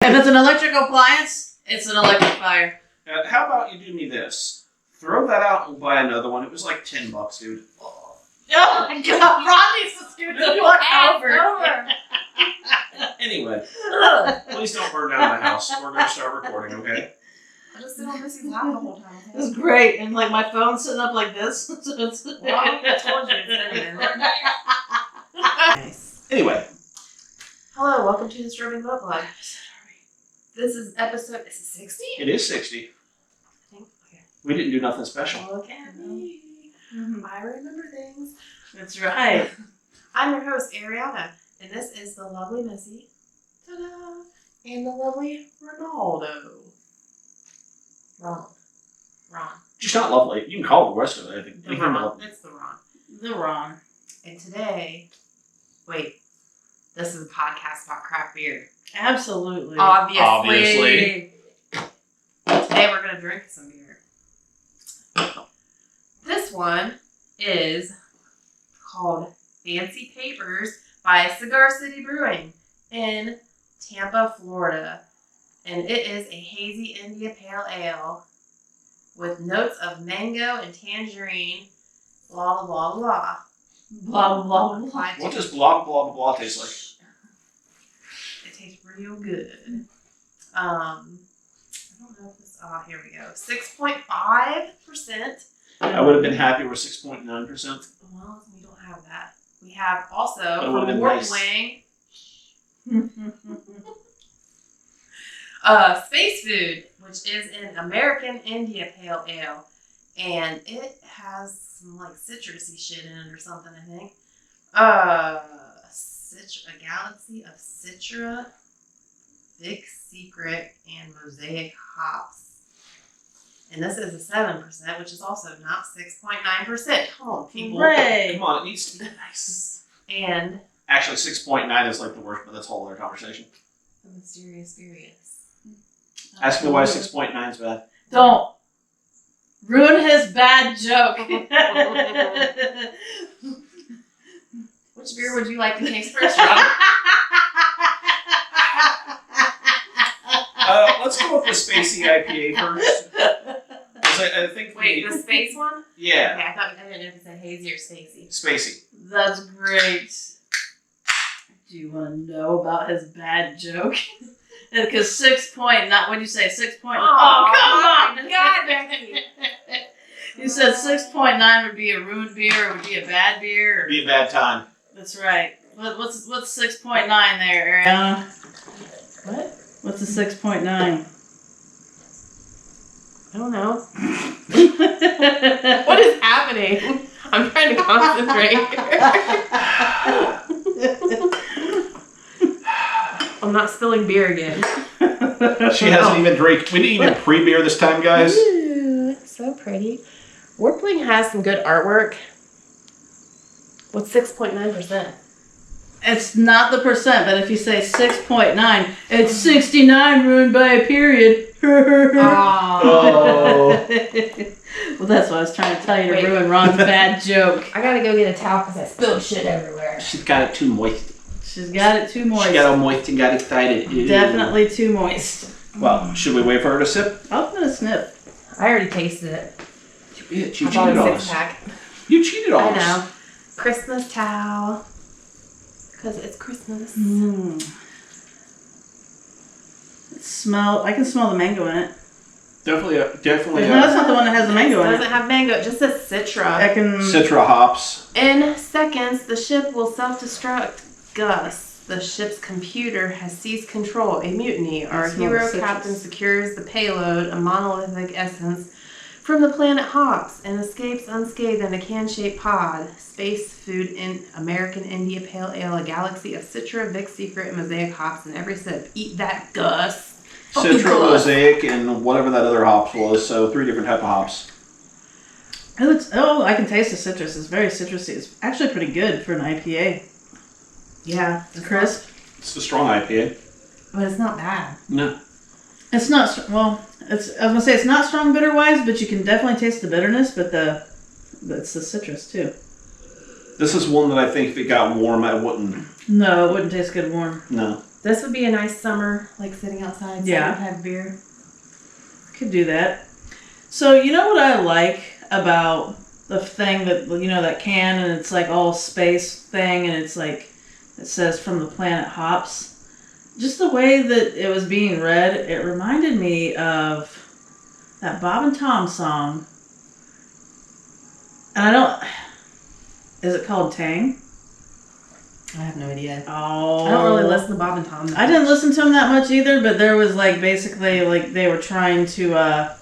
If it's an electric appliance, it's an electric fire. How about you do me this? Throw that out and buy another one. It was like $10, dude. Oh my God, Ron needs to scoot the fuck over. Anyway, please don't burn down my house. We're going to start recording, okay? I just sit on Missy's lap the whole time. It was great, and like my phone's sitting up like this. Well, I told you it's been a minute. Nice. Anyway. Hello, welcome to the Strobing Book Club. This is episode, is it 60? It is 60. I think, okay. We didn't do nothing special. Look at me. I remember things. That's right. I'm your host, Ariana, and this is the lovely Missy. Ta-da! And the lovely Ronaldo. Ron. She's not lovely. You can call it the rest of it, I think. The Ron. It's the Ron. The Ron. And today, wait, this is a podcast about craft beer. Absolutely. Obviously. Today we're going to drink some beer. This one is called Fancy Papers by Cigar City Brewing in Tampa, Florida. And it is a hazy India Pale Ale with notes of mango and tangerine, blah, blah, blah. Blah, blah, blah. What does blah, blah, blah taste like? It tastes real good. I don't know if this, here we go. 6.5%. I would have been happy with 6.9%. Well, we don't have that. We have also That would've from been Warp nice. Wing, Space Food, which is an American India Pale Ale. And it has some like citrusy shit in it or something, I think. A galaxy of Citra, Vic Secret, and Mosaic hops. And this is a 7%, which is also not 6.9%. Come on, people. Hooray. Come on, it needs to be nice. And Actually, 6.9 is like the worst, but that's a whole other conversation. the mysterious experience. Ask me why 6.9 is bad. Don't ruin his bad joke. Which beer would you like to taste first, Rob? Let's go with the Spacey IPA first. 'Cause I think Wait, the space one? Yeah, Okay, I didn't know if it said hazy or spacey. Spacey. That's great. Do you want to know about his bad joke? Because 6.9, what did you say? 6.9? Oh, come on! God, Becky. You said 6.9 would be a ruined beer, or would be a bad beer? Or... Be a bad time. That's right. What's 6.9 there, Ariana? What? What's a 6.9? I don't know. What is happening? I'm trying to concentrate. I'm not spilling beer again. She hasn't even drank. We didn't even pre-beer this time, guys. Ooh, so pretty. Warpling has some good artwork. What's 6.9%? It's not the percent, but if you say 6.9, it's 69 ruined by a period. Oh. Well, that's what I was trying to tell you to Wait. ruin Ron's bad joke. I gotta go get a towel because I spilled shit everywhere. She's got it too moist. She's got it too moist. She got all moist and got excited. Ew. Definitely too moist. Well, should we wait for her to sip? I'll put a snip. I already tasted it. You bitch, you I bought cheated a on us. 6-pack. You cheated on I us. know. Christmas towel. Because it's Christmas. I can smell the mango in it. Definitely. No, that's not the one that has the mango It in doesn't it. have mango. It just says Citra. I can. Citra hops. In seconds, the ship will self-destruct. Gus, the ship's computer has seized control. A mutiny. Our I smell hero citrus. captain secures the payload, a monolithic essence, from the planet Hops and escapes unscathed in a can-shaped pod. Space Food in American India Pale Ale, a galaxy of Citra, Vic Secret, and Mosaic hops in every sip. Eat that, Gus. Citra, Mosaic, and whatever that other hops was. So 3 different type of hops. I can taste the citrus. It's very citrusy. It's actually pretty good for an IPA. Yeah. It's crisp. It's the strong IPA. But it's not bad. No. It's not, I was gonna say it's not strong bitter wise, but you can definitely taste the bitterness, but it's the citrus too. This is one that I think if it got warm, I wouldn't. No, it wouldn't taste good warm. No. This would be a nice summer, like sitting outside. Yeah. Have beer. Could do that. So you know what I like about the thing that that can, and it's like all space thing, and it's like it says from the planet Hops. Just the way that it was being read, it reminded me of that Bob and Tom song. And I don't. Is it called Tang? I have no idea. Oh. I don't really listen to Bob and Tom. I didn't listen to them that much either, but there was like basically like they were trying to.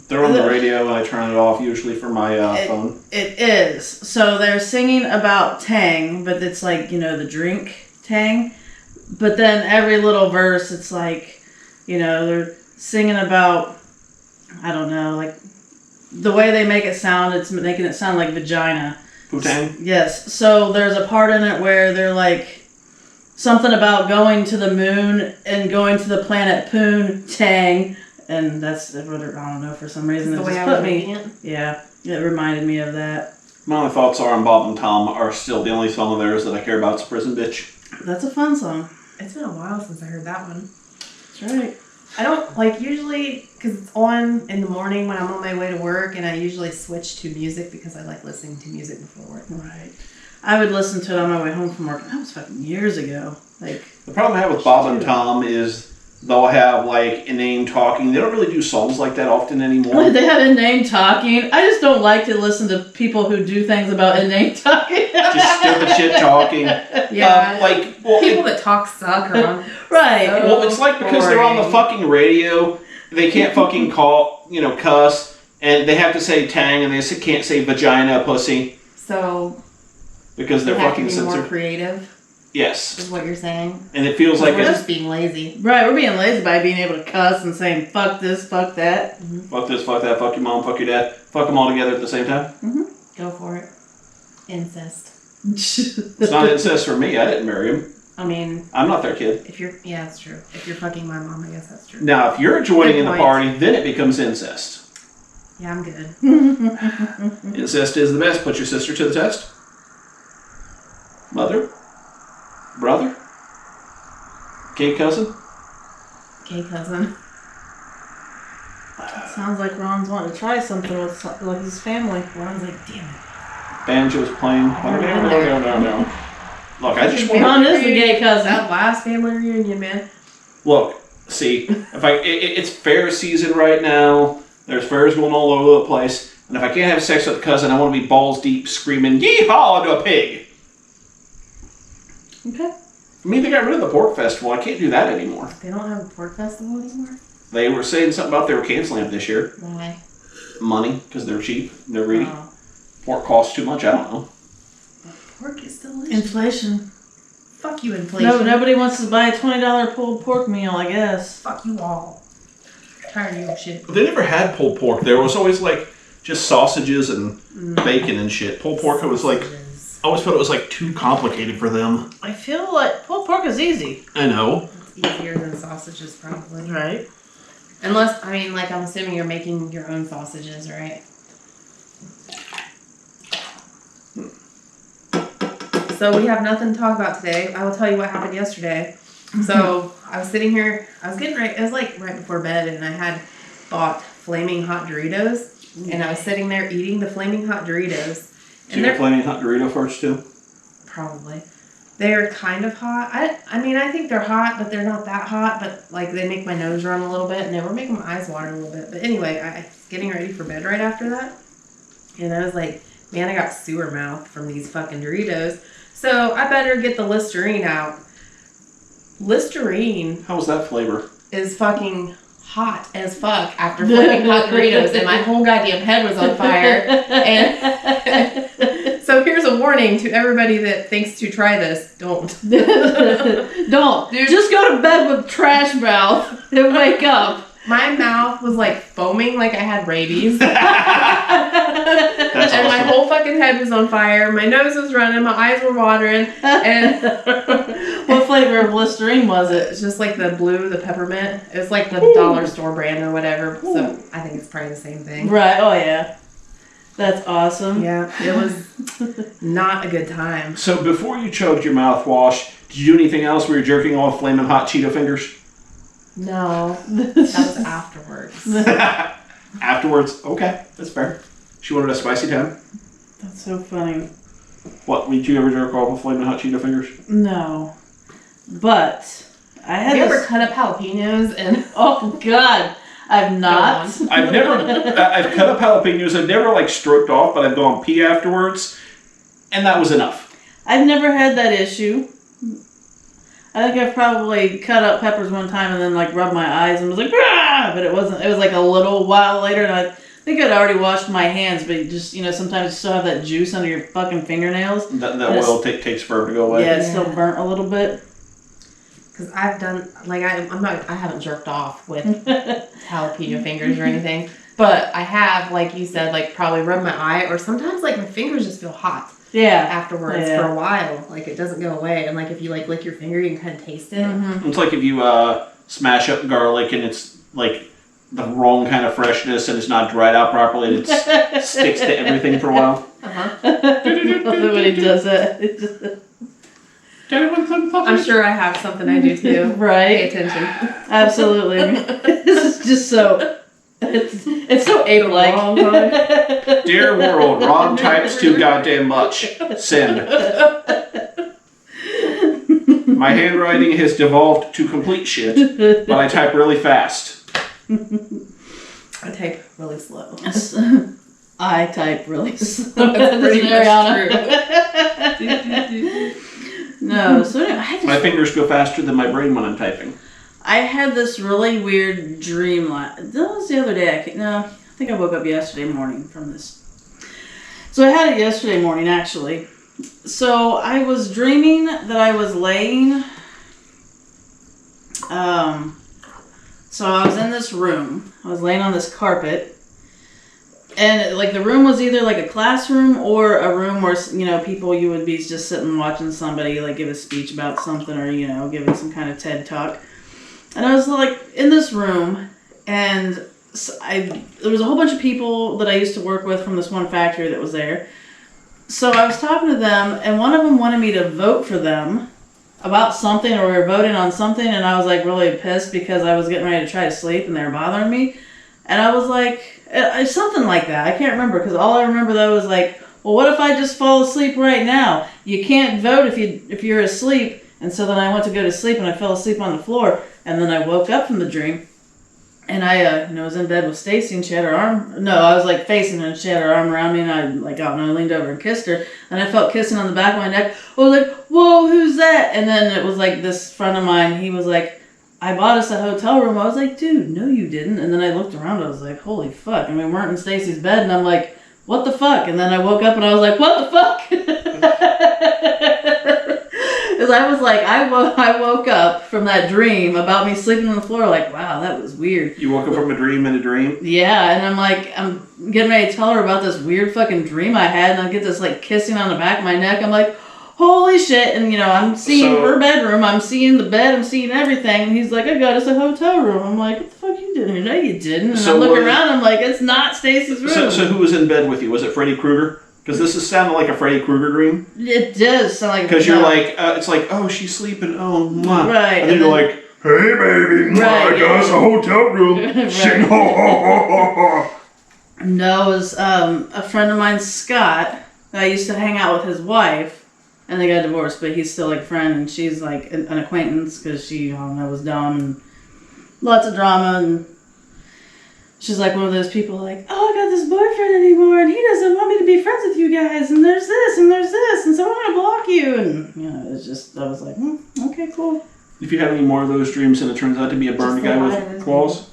They're on the radio and I turn it off usually for my phone. It is. So they're singing about Tang, but it's like, the drink Tang. But then every little verse, it's like, they're singing about, I don't know, like the way they make it sound, it's making it sound like vagina. Putang? Yes. So there's a part in it where they're like, something about going to the moon and going to the planet Poon Tang. And that's, I don't know, for some reason it just put me. Yeah, it reminded me of that. My only thoughts are on Bob and Tom are still the only song of theirs that I care about is Prison Bitch. That's a fun song. It's been a while since I heard that one. That's right. I don't, usually, because it's on in the morning when I'm on my way to work, and I usually switch to music because I like listening to music before work. Right. I would listen to it on my way home from work. That was fucking years ago. Like, the problem I have with Bob and Tom is they'll have like inane talking. They don't really do songs like that often anymore. They have inane talking. I just don't like to listen to people who do things about inane talking. Just stupid shit talking. Yeah. People that talk suck or on. Right. So well, it's like because they're on the boring. fucking radio, they can't fucking cuss, and they have to say tang, and they can't say vagina, pussy. So because they're they have fucking to be more censored. creative. Yes. Is what you're saying. And it feels like we're it's just being lazy. Right, we're being lazy by being able to cuss and saying fuck this, fuck that. Mm-hmm. fuck this, fuck that, fuck your mom, fuck your dad, fuck them all together at the same time. Go for it. Incest. It's not incest for me. I didn't marry him. I mean, I'm not their kid. yeah, that's true. If you're fucking my mom, I guess that's true. Now, if you're joining Good in the point. party, then it becomes incest. Yeah, I'm good. Incest is the best. Put your sister to the test. Mother? Brother? Gay cousin? Gay cousin. Sounds like Ron's wanting to try something with his family. Ron's like, damn it. Banjo's playing. No. Look, I just want Ron is the gay cousin. That last family reunion, man. Look, see, if it's fair season right now. There's fairs going all over the place. And if I can't have sex with a cousin, I want to be balls deep screaming, yeehaw to a pig. Okay. I mean, they got rid of the pork festival. I can't do that anymore. They don't have a pork festival anymore? They were saying something about they were canceling it this year. Why? Money, because they're cheap. They're greedy. Oh. Pork costs too much. I don't know. But pork is delicious. Inflation. Fuck you, inflation. No, nobody wants to buy a $20 pulled pork meal, I guess. Fuck you all. I'm tired of your shit. They never had pulled pork. There was always like just sausages and bacon and shit. Pulled pork was like, I always felt it was like too complicated for them. I feel like pulled pork is easy. I know. It's easier than sausages, probably. Right. Unless, I mean, like, I'm assuming you're making your own sausages, right? So we have nothing to talk about today. I will tell you what happened yesterday. So I was sitting here, I was getting ready, it was like right before bed, and I had bought Flaming Hot Doritos, and I was sitting there eating the Flaming Hot Doritos. So you're Flaming Hot Dorito first too? Probably. They're kind of hot. I mean, I think they're hot, but they're not that hot, but like they make my nose run a little bit, and they were making my eyes water a little bit. But anyway, I was getting ready for bed right after that, and I was like, man, I got sewer mouth from these fucking Doritos. So I better get the Listerine out. Listerine How was that flavor? is fucking hot as fuck after Flaming Hot Doritos, and my whole goddamn head was on fire. And so here's a warning to everybody that thinks to try this: don't. Don't. Dude. Just go to bed with trash mouth and wake up. My mouth was like foaming like I had rabies. That's And my awesome. whole fucking head was on fire. My nose was running. My eyes were watering. And What flavor of Listerine was it? it's just like the blue, the peppermint. It was like the dollar store brand or whatever. So I think it's probably the same thing. Right. Oh yeah. That's awesome. Yeah, it was not a good time. So before you chugged your mouthwash, Did you do anything else where you're jerking off flaming hot Cheeto fingers? No, that was afterwards. Afterwards? Okay, that's fair. She wanted a spicy time? That's so funny. What, did you ever jerk off with flaming hot Cheeto fingers? No. But I had Have you ever this... cut up jalapenos and... Oh, God. I've not. I've cut up jalapenos. I've never, like, stroked off, but I've gone pee afterwards. And that was enough. I've never had that issue. I think I've probably cut up peppers one time and then, like, rubbed my eyes and was like, ah! But it wasn't... It was, like, a little while later, and I think I'd already washed my hands, but just, you know, sometimes you still have that juice under your fucking fingernails. That oil takes forever to go away. Yeah, it's still burnt a little bit. Because I've done, like, I haven't jerked off with jalapeno fingers or anything. But I have, like you said, like, probably rubbed my eye, or sometimes, like, my fingers just feel hot. Yeah. Afterwards for a while. Like, it doesn't go away. And, like, if you, like, lick your finger, you can kind of taste it. Mm-hmm. It's like if you smash up garlic and it's, like, the wrong kind of freshness and it's not dried out properly and it sticks to everything for a while. When he does that. I'm sure I have something I do too. Right. Pay attention. Absolutely. This is just so... It's so ape-like. Dear world, Ron types too goddamn much. Send. My handwriting has devolved to complete shit, but I type really fast. I type really slow. I type really slow. That's pretty much Ariana. No, so anyway, My fingers go faster than my brain when I'm typing. I had this really weird dream. That was the other day. I think I woke up yesterday morning from this. So I had it yesterday morning, actually. So I was dreaming that I was laying. So I was in this room. I was laying on this carpet. And, like, the room was either, like, a classroom or a room where, you know, people, you would be just sitting watching somebody, like, give a speech about something or, you know, giving some kind of TED Talk. And I was, like, in this room, and there was a whole bunch of people that I used to work with from this one factory that was there. So I was talking to them, and one of them wanted me to vote for them about something, or we were voting on something, and I was, like, really pissed because I was getting ready to try to sleep, and they were bothering me. And I was like... something like that. I can't remember, because all I remember though was like, well, what if I just fall asleep right now? You can't vote if you're asleep. And so then I went to go to sleep and I fell asleep on the floor. And then I woke up from the dream, and I was in bed with Stacy, and she had her arm. No, I was like facing her, and she had her arm around me, and I leaned over and kissed her, and I felt kissing on the back of my neck. I was like, whoa, who's that? And then it was like this friend of mine. He was like, I bought us a hotel room. I was like, dude, no you didn't. And then I looked around. I was like, holy fuck. And we weren't in Stacy's bed. And I'm like, what the fuck? And then I woke up and I was like, what the fuck? Because I was like, I woke up from that dream about me sleeping on the floor. Like, wow, that was weird. You woke up from a dream in a dream? Yeah. And I'm like, I'm getting ready to tell her about this weird fucking dream I had. And I get this like kissing on the back of my neck. I'm like, holy shit. And, I'm seeing her bedroom. I'm seeing the bed. I'm seeing everything. And he's like, I got us a hotel room. I'm like, what the fuck you doing here? No, you didn't. And I look around. I'm like, it's not Stacy's room. So who was in bed with you? Was it Freddy Krueger? Because this is sounding like a Freddy Krueger dream. It does sound like... Because you're like, it's like, oh, she's sleeping. Oh, mwah. Right. And then you're like, hey, baby. Right, I got us a hotel room. Sing ho, ho, ho, ho, ho. No, it was a friend of mine, Scott. I used to hang out with his wife. And they got divorced, but he's still like a friend, and she's like an acquaintance because she, was dumb and lots of drama. And she's like one of those people like, oh, I got this boyfriend anymore, and he doesn't want me to be friends with you guys, and there's this, and so I'm going to block you. And, it's just, I was like, okay, cool. If you have any more of those dreams and it turns out to be a burned guy with claws.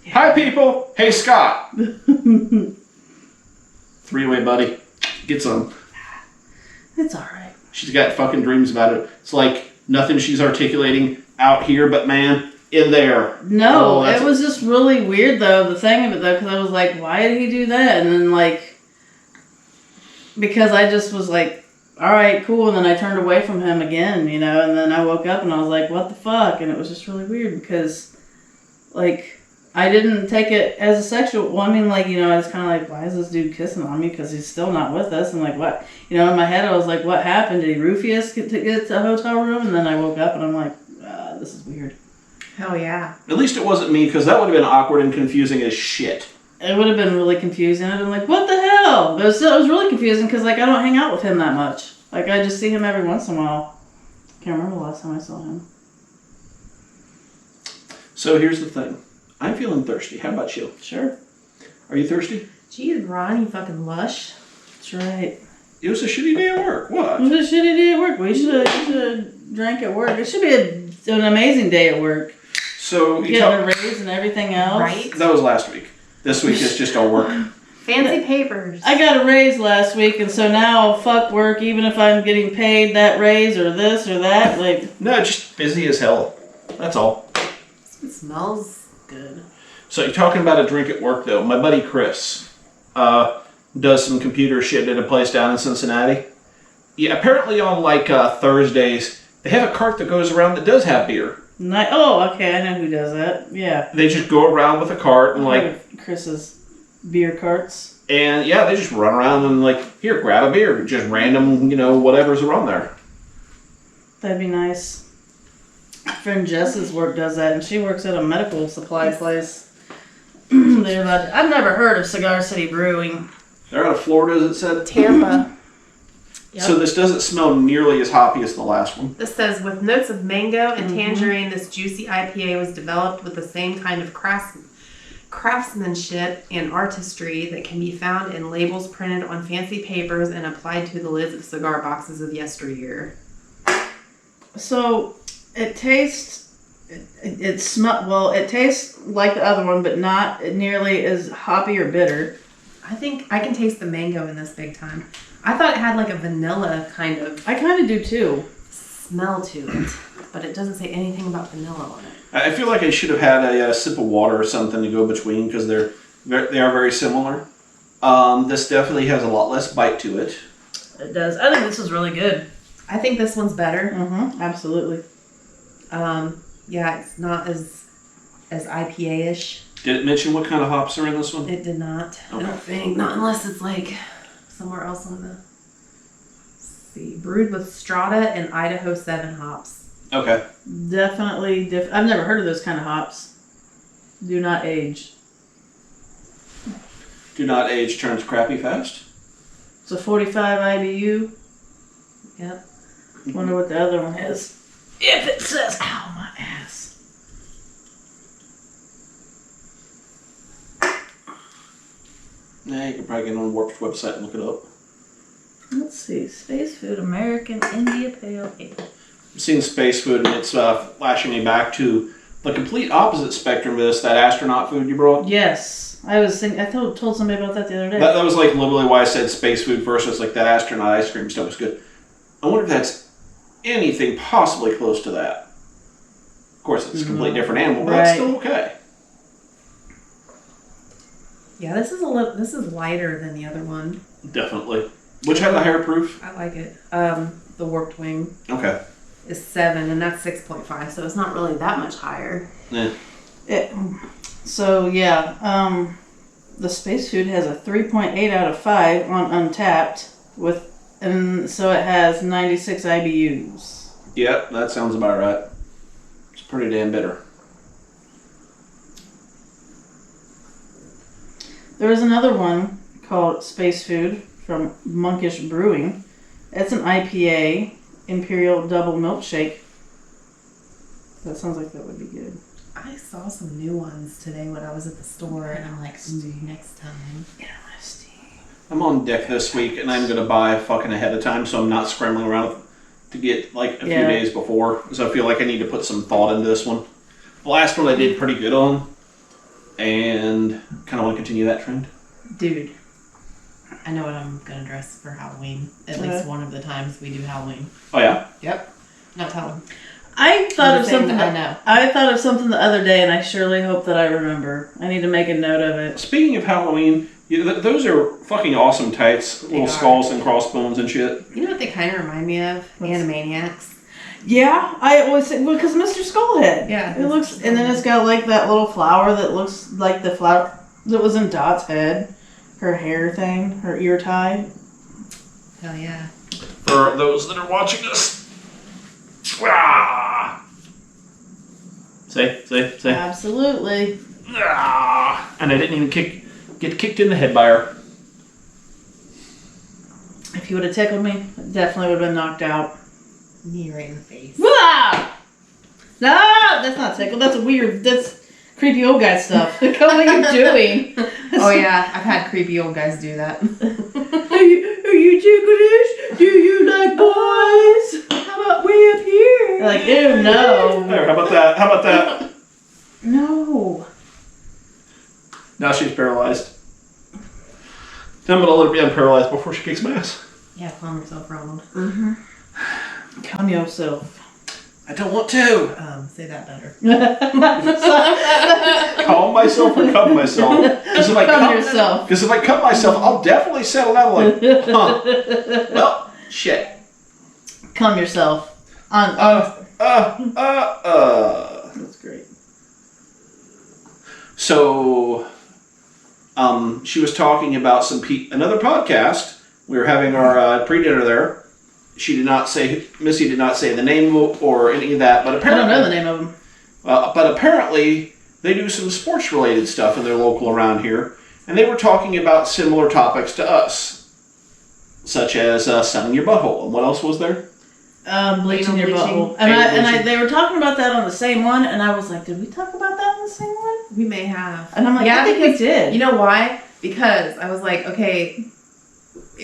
Yeah. Hi, people. Hey, Scott. Three-way, buddy. Get some. It's alright. She's got fucking dreams about it. It's like nothing she's articulating out here, but man, in there. No, it was just really weird though, the thing of it though, because I was like, why did he do that? And then like, because I just was like, alright, cool, and then I turned away from him again, and then I woke up and I was like, what the fuck? And it was just really weird because, like, I didn't take it as a sexual. Well, I mean, like, you know, I was kind of like, why is this dude kissing on me? Because he's still not with us. And like, what? You know, in my head, I was like, what happened? Did he roofie us to get to a hotel room? And then I woke up and I'm like, this is weird. Hell yeah. At least it wasn't me, because that would have been awkward and confusing as shit. It would have been really confusing. I'd been like, what the hell? But it was really confusing because, like, I don't hang out with him that much. Like, I just see him every once in a while. Can't remember the last time I saw him. So here's the thing. I'm feeling thirsty. How about you? Sure. Are you thirsty? Jeez, Ron, you fucking lush. That's right. It was a shitty day at work. What? It was a shitty day at work. We should have drank at work. It should be an amazing day at work. So you Getting a raise and everything else. Right? That was last week. This week is just all work. Fancy papers. I got a raise last week, and so now fuck work, even if I'm getting paid that raise or this or that. Like, No, just busy as hell. That's all. It smells good. So you're talking about a drink at work, though. My buddy Chris does some computer shit at a place down in Cincinnati. Yeah, apparently on like Thursdays, they have a cart that goes around that does have beer. oh, okay, I know who does that. Yeah. They just go around with a cart and like Chris's beer carts. And yeah, they just run around and like, here, grab a beer. Just random, you know, whatever's around there. That'd be nice. My friend Jess's work does that, and she works at a medical supply place. I've never heard of Cigar City Brewing. They're out of Florida, as it said. Tampa. Yep. So this doesn't smell nearly as hoppy as the last one. This says, with notes of mango and tangerine, this juicy IPA was developed with the same kind of craftsmanship and artistry that can be found in labels printed on fancy papers and applied to the lids of cigar boxes of yesteryear. So it tastes. It tastes like the other one, but not nearly as hoppy or bitter. I think I can taste the mango in this big time. I thought it had like a vanilla kind of I kind of do too. smell to it, but it doesn't say anything about vanilla on it. I feel like I should have had a sip of water or something to go between because they are very similar. This definitely has a lot less bite to it. It does. I think this is really good. I think this one's better. Mm-hmm. Absolutely. Yeah, it's not as IPA-ish. Did it mention what kind of hops are in this one? It did not. Okay. I don't think. Not unless it's like somewhere else on the. Let's see, brewed with Strata and Idaho 7 hops. Okay. Definitely I've never heard of those kind of hops. Do not age. Do not age turns crappy fast. It's a 45 IBU. Yep. Wonder what the other one is. If it says, ow, my ass. Yeah, you can probably get on Warp's website and look it up. Let's see. Space Food American India Pale Ale. I'm seeing Space Food and it's flashing me back to the complete opposite spectrum of this, that astronaut food you brought. Yes. I was thinking, I told somebody about that the other day. That was like literally why I said Space Food first. It's like that astronaut ice cream stuff was good. I wonder if that's anything possibly close to that. Of course, it's a completely different animal, but Right. it's still okay. Yeah, this is lighter than the other one. Definitely. Which had the higher proof? I like it. The Warped Wing Okay. is 7, and that's 6.5, so it's not really that much higher. Yeah. The Space Food has a 3.8 out of 5 on Untapped and so it has 96 IBUs. Yep, that sounds about right. It's pretty damn bitter. There is another one called Space Food from Monkish Brewing. It's an IPA, Imperial Double Milkshake. That sounds like that would be good. I saw some new ones today when I was at the store, and I'm like, next time. Interesting. I'm on deck this week, and I'm going to buy fucking ahead of time, so I'm not scrambling around to get like a few days before, because I feel like I need to put some thought into this one. The last one I did pretty good on, and kind of want to continue that trend. Dude, I know what I'm going to dress for Halloween. At least one of the times we do Halloween. Oh yeah? Yep. Not telling. I thought of something. I know. I thought of something the other day, and I surely hope that I remember. I need to make a note of it. Speaking of Halloween, those are fucking awesome tights, little skulls and crossbones and shit. You know what they kind of remind me of? Animaniacs. Yeah, I always say because Mr. Skullhead. Yeah, it looks, and then it's got like that little flower that looks like the flower that was in Dot's head, her hair thing, her ear tie. Hell yeah! For those that are watching us, ah! Say. Absolutely. Ah! And I didn't even get kicked in the head by her. If you would have tickled me, I definitely would have been knocked out. Knee right in the face. Ah! No, that's not tickle. That's weird. That's creepy old guy stuff. Look at what you're doing. Oh yeah, I've had creepy old guys do that. Are you ticklish? Do you like boys? How about way up here? Like, ew, no. There, how about that? No. Now she's paralyzed. I'm gonna let her be unparalyzed before she kicks my ass. Yeah, calm yourself, Ronald. Calm yourself. I don't want to. Say that better. Calm myself or cut myself? Because if I cut myself, I'll definitely settle down like, huh. Well, shit. Calm yourself. That's great. So, she was talking about another podcast. We were having our pre-dinner there. Missy did not say the name or any of that, but apparently... I don't know the name of them. But apparently, they do some sports-related stuff in their local around here, and they were talking about similar topics to us, such as sunning your butthole. And what else was there? Bleaching your butthole. They were talking about that on the same one, and I was like, did we talk about that on the same one? We may have. And I'm like, yeah, I think we did. You know why? Because I was like, okay,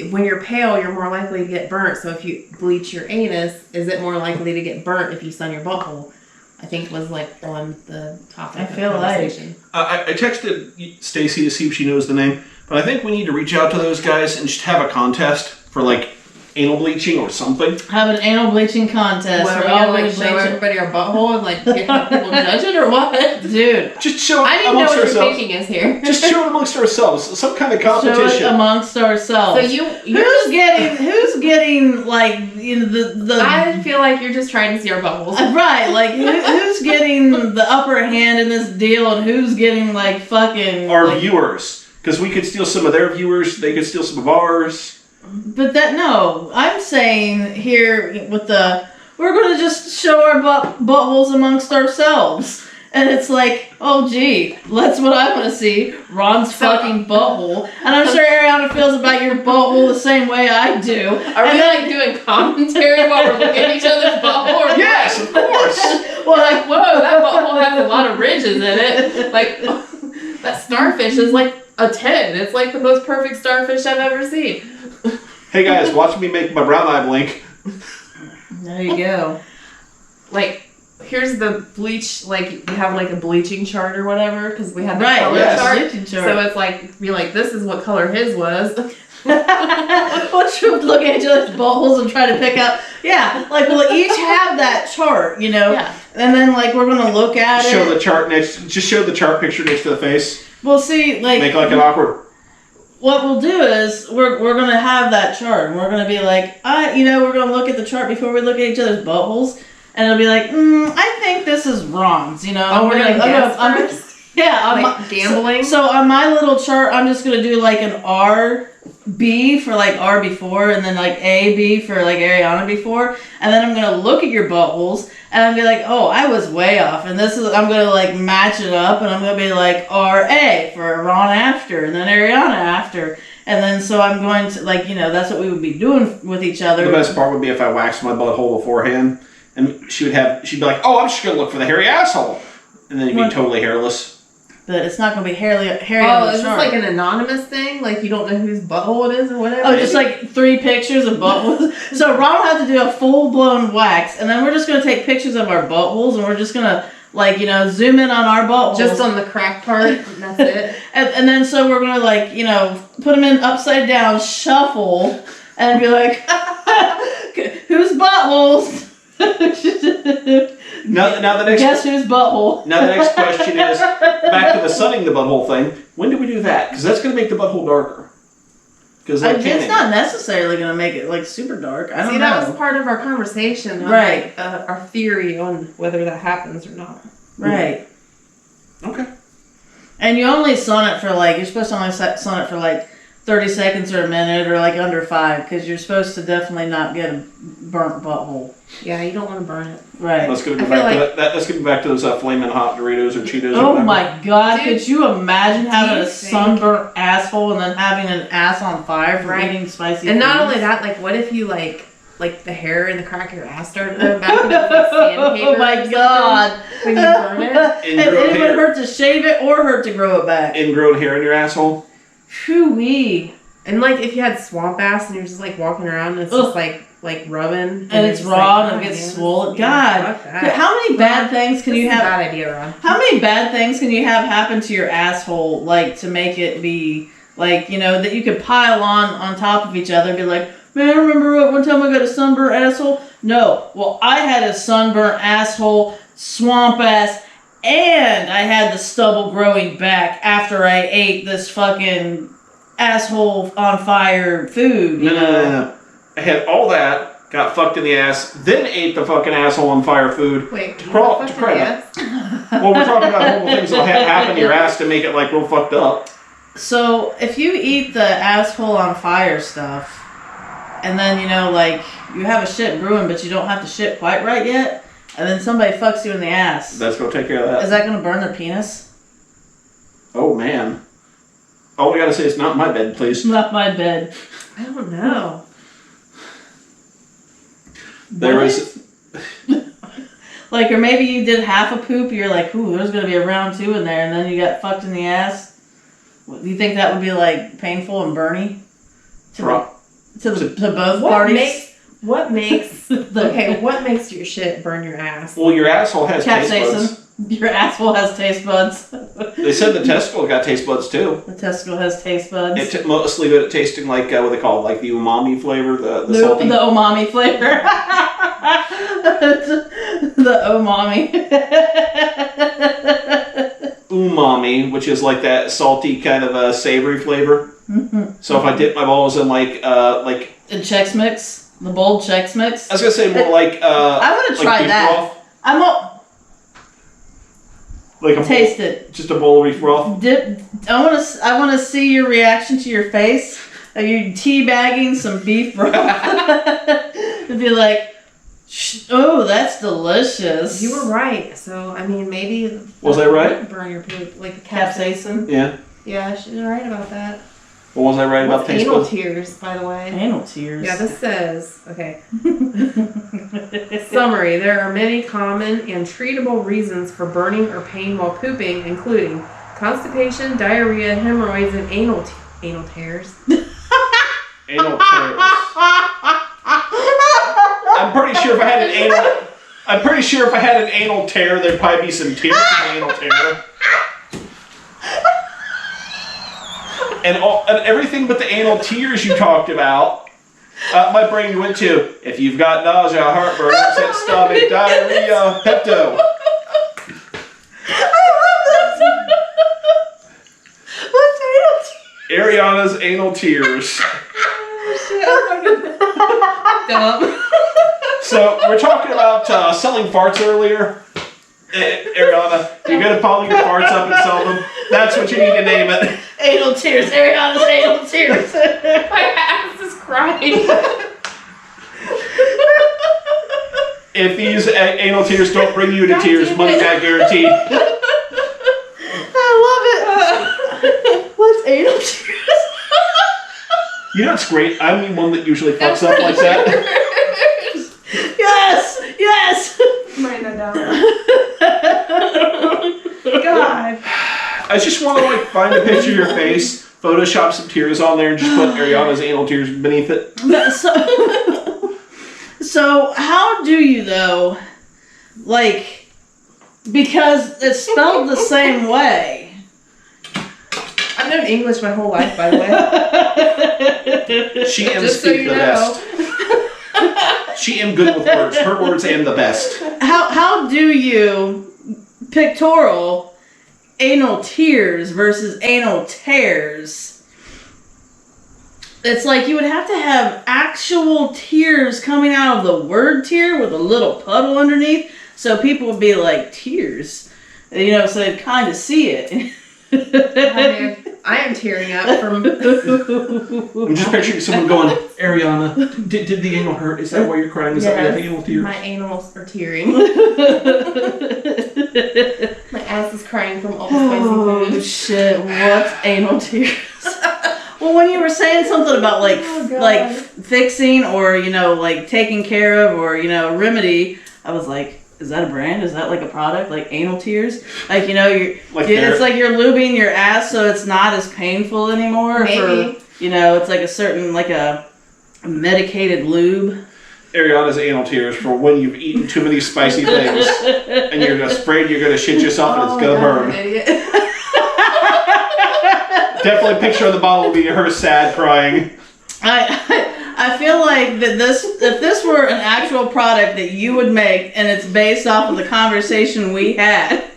when you're pale, you're more likely to get burnt. So if you bleach your anus, is it more likely to get burnt if you sun your butthole? I think was like on the topic of conversation. I texted Stacy to see if she knows the name, but I think we need to reach out to those guys and just have a contest for like anal bleaching or something. Have an anal bleaching contest. What, are we gonna show everybody our butthole and like get people judge it or what? Dude. Just show it I didn't know amongst what ourselves. your thinking is here. Just show it amongst ourselves. Some kind of competition. Show it amongst ourselves. So who's getting like the I feel like you're just trying to see our buttholes. Right, like who's getting the upper hand in this deal and who's getting like fucking our viewers. Because we could steal some of their viewers, they could steal some of ours. But I'm saying here we're going to just show our buttholes amongst ourselves. And it's like, oh gee, that's what I want to see. Ron's fucking butthole. And I'm sure Ariana feels about your butthole the same way I do. Are we like doing commentary while we're looking at each other's butthole? Yes, of course. Well, like, whoa, that butthole has a lot of ridges in it. Like, that starfish is like a 10. It's like the most perfect starfish I've ever seen. Hey guys, watch me make my brown eye blink. There you go. Like, here's the bleach, like, you have like a bleaching chart or whatever, because we had the color chart. So it's like, be like, this is what color his was. Let's look at each other's buttholes and try to pick out. Yeah, like we'll each have that chart, you know? Yeah. And then like we're going to look at Show the chart just show the chart picture next to the face. Well, see, like... Make like an awkward... What we'll do is we're going to have that chart and we're going to be like, we're going to look at the chart before we look at each other's buttholes, and it'll be like, I think this is Ron's, you know. Oh, we're going to guess first? Yeah. Like gambling? So on my little chart, I'm just going to do like an RB for like R before, and then like AB for like Ariana before, and then I'm going to look at your buttholes, and I'm going to be like, oh, I was way off, and I'm going to like match it up, and I'm going to be like RA for Ron after, and then Ariana after, and then so I'm going to like, that's what we would be doing with each other. The best part would be if I waxed my butthole beforehand, and she'd be like, oh, I'm just going to look for the hairy asshole, and then you'd be totally hairless. But it's not going to be hairy on the chart. Oh, is this like an anonymous thing? Like you don't know whose butthole it is or whatever? Oh, just like 3 pictures of buttholes. So Ron will have to do a full-blown wax, and then we're just going to take pictures of our buttholes, and we're just going to, like, zoom in on our buttholes. Just on the crack part, and that's it. and then so we're going to, like, put them in upside down, shuffle, and be like, whose buttholes? Guess whose butthole? Now the next question is, back to the sunning the butthole thing, when do we do that? Because that's going to make the butthole darker. Because it's not necessarily going to make it like super dark. I don't know. That was part of our conversation, right? Our theory on whether that happens or not. Right. Okay. And you only sun it for like, you're supposed to only sun it for like 30 seconds or a minute or like under 5 because you're supposed to definitely not get a burnt butthole. Yeah, you don't want to burn it. Right. Let's go back to that. Let's get back to those flaming hot Doritos or Cheetos. Oh my God! Dude, could you imagine having a sunburnt asshole and then having an ass on fire for eating spicy? And not foods? only that, like, what if you like the hair in the crack of your ass started growing back into like sandpaper? Oh my God! When you burn it, it would hurt to shave it or hurt to grow it back. Ingrown hair in your asshole. Phew-wee. And like if you had swamp ass and you're just like walking around and it's just like rubbing and it's raw and it gets swollen. God, how many bad things can you have? Bad idea, Ron. How many bad things can you have happen to your asshole, like to make it be like, you know, that you could pile on top of each other and be like, man, remember what one time I got a sunburnt asshole? No. Well, I had a sunburnt asshole, swamp ass, and I had the stubble growing back after I ate this fucking asshole on fire food. No. I had all that, got fucked in the ass, then ate the fucking asshole on fire food. Wait, to credit. Well, we're talking about horrible things that happen to your ass to make it like real fucked up. So if you eat the asshole on fire stuff, and then, you know, like, you have a shit brewing, but you don't have the shit quite right yet, and then somebody fucks you in the ass. Let's go take care of that. Is that going to burn their penis? Oh, man. All we gotta say is not my bed, please. Not my bed. I don't know. There is... Like, or maybe you did half a poop, you're like, ooh, there's going to be a round 2 in there, and then you got fucked in the ass. Do you think that would be, like, painful and burny? To both parties? What makes your shit burn your ass? Well, your asshole has taste buds. Your asshole has taste buds. They said the testicle got taste buds too. The testicle has taste buds. It's mostly good at tasting like what they call like the umami flavor, the salty. The umami flavor. The umami. Umami, which is like that salty kind of savory flavor. So if I dip my balls in like in Chex Mix, the bold Chex Mix. I was gonna say more like I want to try that. Taste it. Just a bowl of beef broth. I want to see your reaction to your face. Are you teabagging some beef broth? It'd be like, oh, that's delicious. You were right. So I mean, maybe was I right? Burn your poop like the capsaicin. Yeah. Yeah, she was right about that. Well, was I right about taste anal buds? tears, by the way? Anal tears. Yeah, this says, okay. Summary. There are many common and treatable reasons for burning or pain while pooping, including constipation, diarrhea, hemorrhoids, and anal tears. Anal tears. I'm pretty sure if I had an anal tear, there'd probably be some tears in the anal tear. And everything but the anal tears you talked about, my brain went to, if you've got nausea, heartburn, upset stomach, diarrhea, Pepto. I love that. What's anal tears? Ariana's anal tears. Dumb. So, we're talking about selling farts earlier. Ariana, you're going to bottle your farts up and sell them. That's what you need to name it. Anal tears. Ariana's anal tears. My ass is crying. If these anal tears don't bring you to tears, money back guaranteed. I love it. What's anal tears? You know what's great? I'm the one that usually fucks up like that. Yes! Write that down. God. I just want to find a picture of your face, Photoshop some tears on there, and just put Ariana's anal tears beneath it. So how do you though? Because it's spelled the same way. I've known English my whole life, by the way. She am speak the best. She am good with words. Her words am the best. How do you pictorial anal tears versus anal tears? it's like you would have to have actual tears coming out of the word tear with a little puddle underneath, so people would be like, tears. You know, so they'd kind of see it. I am tearing up from. I'm just picturing someone going, Ariana, did the anal hurt? Is that why you're crying? Is that the anal tears? My anals are tearing. My ass is crying from all the spicy food. Oh shit! What's anal tears? Well, when you were saying something about like fixing or like taking care of or remedy, I was like, is that a brand? Is that like a product? Like anal tears? Like it's like you're lubing your ass so it's not as painful anymore. Maybe. It's like a certain like a medicated lube. Ariana's anal tears for when you've eaten too many spicy things and you're afraid you're gonna shit yourself and it's gonna burn. Idiot. Definitely picture on the bottle will be her sad crying. I feel like that if this were an actual product that you would make and it's based off of the conversation we had,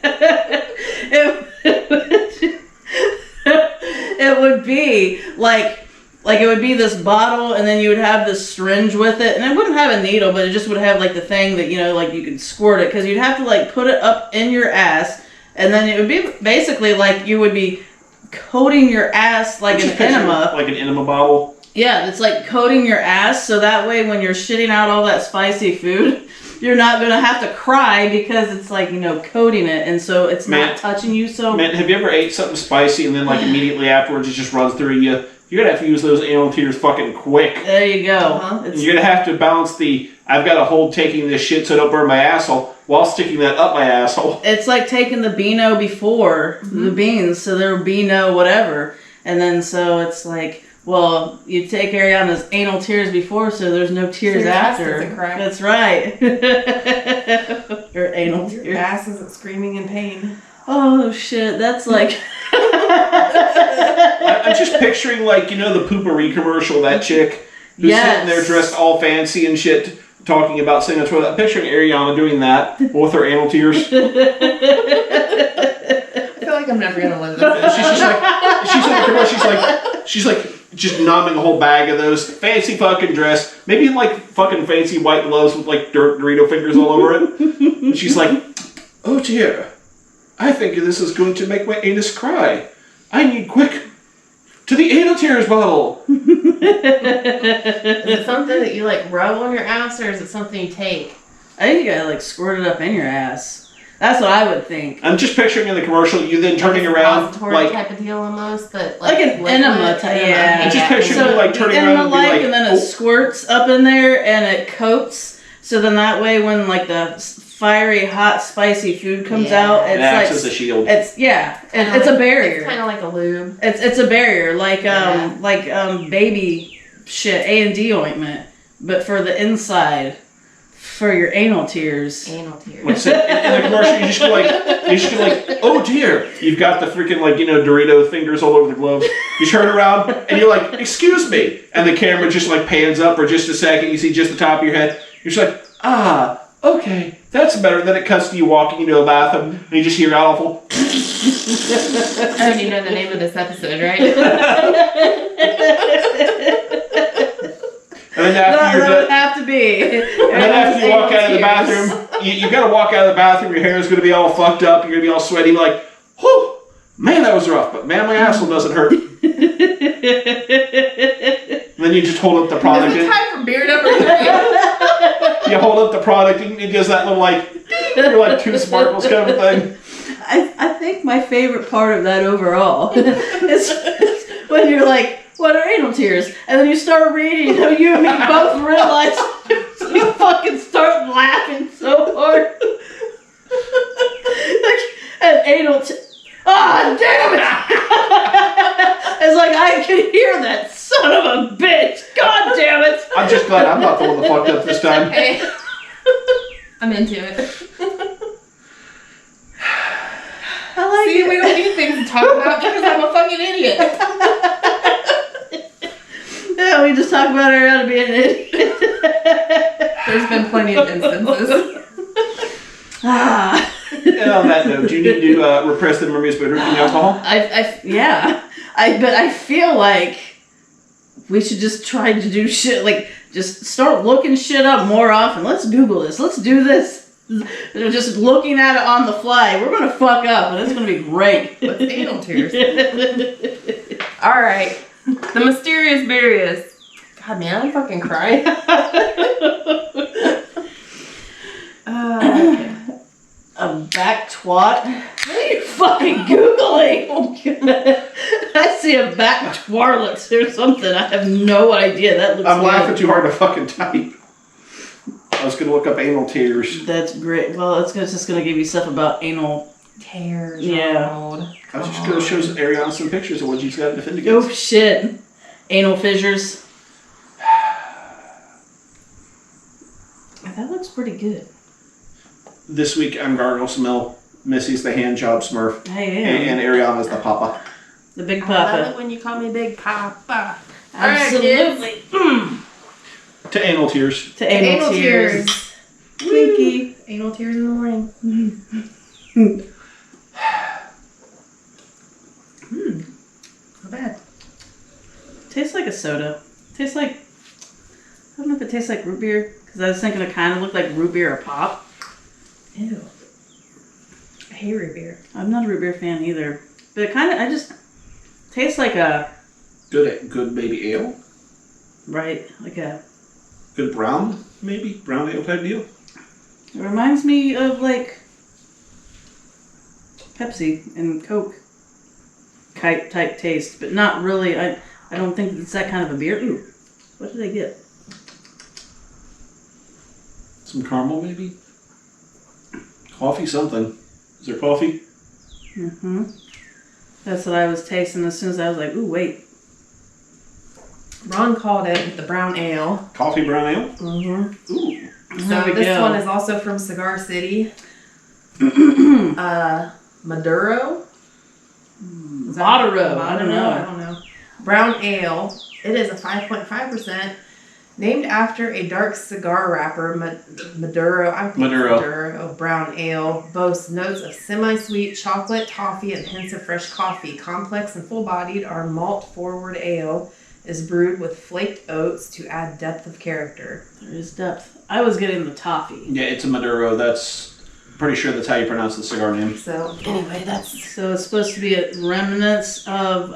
it would be like it would be this bottle and then you would have this syringe with it, and it wouldn't have a needle, but it just would have like the thing that like you could squirt it, because you'd have to like put it up in your ass, and then it would be basically like you would be coating your ass like an enema. Like an enema bottle? Yeah, it's like coating your ass, so that way when you're shitting out all that spicy food, you're not going to have to cry because it's like, coating it, and so it's not touching you so... Man, have you ever ate something spicy and then like immediately afterwards it just runs through you? You're going to have to use those anal tears fucking quick. There you go. Uh-huh. You're going to have to balance I've got to hold taking this shit so I don't burn my asshole while sticking that up my asshole. It's like taking the Beano before the beans, so there would be no whatever. And then so it's like, well, you take Ariana's anal tears before, so there's no tears so your after. Ass doesn't cry. That's right. Or anal tears. Your ass isn't screaming in pain. Oh shit, that's like... I'm just picturing the Poopery commercial, that chick who's sitting there dressed all fancy and shit, talking about sitting on the toilet. I'm picturing Ariana doing that with her anal tears. I feel like I'm never gonna live this. She's in the commercial. She's like just nomming a whole bag of those, fancy fucking dress, maybe like fucking fancy white gloves with like Dorito fingers all over it. And she's like, oh dear, I think this is going to make my anus cry. I need quick to the anal tears bottle. Is it something that you rub on your ass, or is it something you take? I think you gotta squirt it up in your ass. That's what I would think. I'm just picturing in the commercial you then turning around type of deal almost, but like an enema type. Yeah. I'm just picturing you turning around and then it squirts up in there and it coats. So then that way when the fiery, hot, spicy food comes out, it's acts as a shield. It's it's a barrier. It's kind of like a lube. It's a barrier, like baby shit, A&D ointment, but for the inside. For your anal tears. Anal tears. In the commercial, you just go oh dear, you've got the freaking Dorito fingers all over the gloves. You turn around and you're like, excuse me, and the camera just pans up for just a second. You see just the top of your head. You're just like, okay, that's better. Then it cuts to you walking into a bathroom and you just hear awful. And you know the name of this episode, right? And then after that would have to be. And then after you walk out of the bathroom, you got to walk out of the bathroom. Your hair is going to be all fucked up. You're going to be all sweaty. Like, whew, man, that was rough. But man, my asshole doesn't hurt. And then you just hold up the product. Is it time for beer number 3? You hold up the product and it does that little two sparkles kind of thing. I think my favorite part of that overall is when you're like, what are anal tears? And then you start reading, you and me both realize you fucking start laughing so hard. And anal damn it! It's like, I can hear that son of a bitch. God damn it! I'm just glad I'm not the one that fucked up this time. Hey, I'm into it. I like See, it. we don't need things to talk about because I'm a fucking idiot. Yeah, we just talk about Ariana being an idiot. There's been plenty of instances. And on that note, do you need to repress the memories by drinking alcohol? But I feel like we should just try to do shit, like, just start looking shit up more often. Let's Google this. Let's do this. Just looking at it on the fly. We're going to fuck up, and it's going to be great. What's anal tears? All right. The mysterious berries. God, man, I'm fucking crying. A back twat? What are you fucking Googling? I see a back twarlet or something. I have no idea. That looks I'm weird. laughing too hard to fucking type. I was going to look up anal tears. That's great. Well, it's just going to give you stuff about anal tears. Yeah. I was just going to show Ariana some pictures of what she's got to defend Oh, against. shit. Anal fissures. That looks pretty good. This week, I'm Gargle Smell. Missy's the hand job smurf. I am. And Ariana's the papa. The big I love papa. it when you call me Big Papa. Absolutely. To anal tears. To anal tears. Twinkie. Anal tears in the morning. Not bad. Tastes like a soda. Tastes like, I don't know if it tastes like root beer, because I was thinking it kind of looked like root beer or pop. Ew. I hate root beer. I'm not a root beer fan either. But it kind of, I just tastes like a, Good baby ale. right, like a, Good brown, maybe? Brown ale type deal. it reminds me of like Pepsi and Coke type taste, but not really. I don't think it's that kind of a beer. Ooh, what did I get? Some caramel, maybe? Coffee something. Is there coffee? Mm-hmm. That's what I was tasting as soon as I was like, ooh, wait. Ron called it the brown ale. Coffee brown ale? Mm-hmm. Ooh. So this one is also from Cigar City. Maduro? Maduro. I don't know. I don't know. Brown ale. It is a 5.5%. Named after a dark cigar wrapper, Maduro. I think Maduro brown ale boasts notes of semi-sweet chocolate, toffee, and hints of fresh coffee. Complex and full-bodied, our malt-forward ale is brewed with flaked oats to add depth of character. There is depth. I was getting the toffee. Yeah, it's a Maduro. That's pretty sure that's how you pronounce the cigar name. So anyway, that's So it's supposed to be a remnants of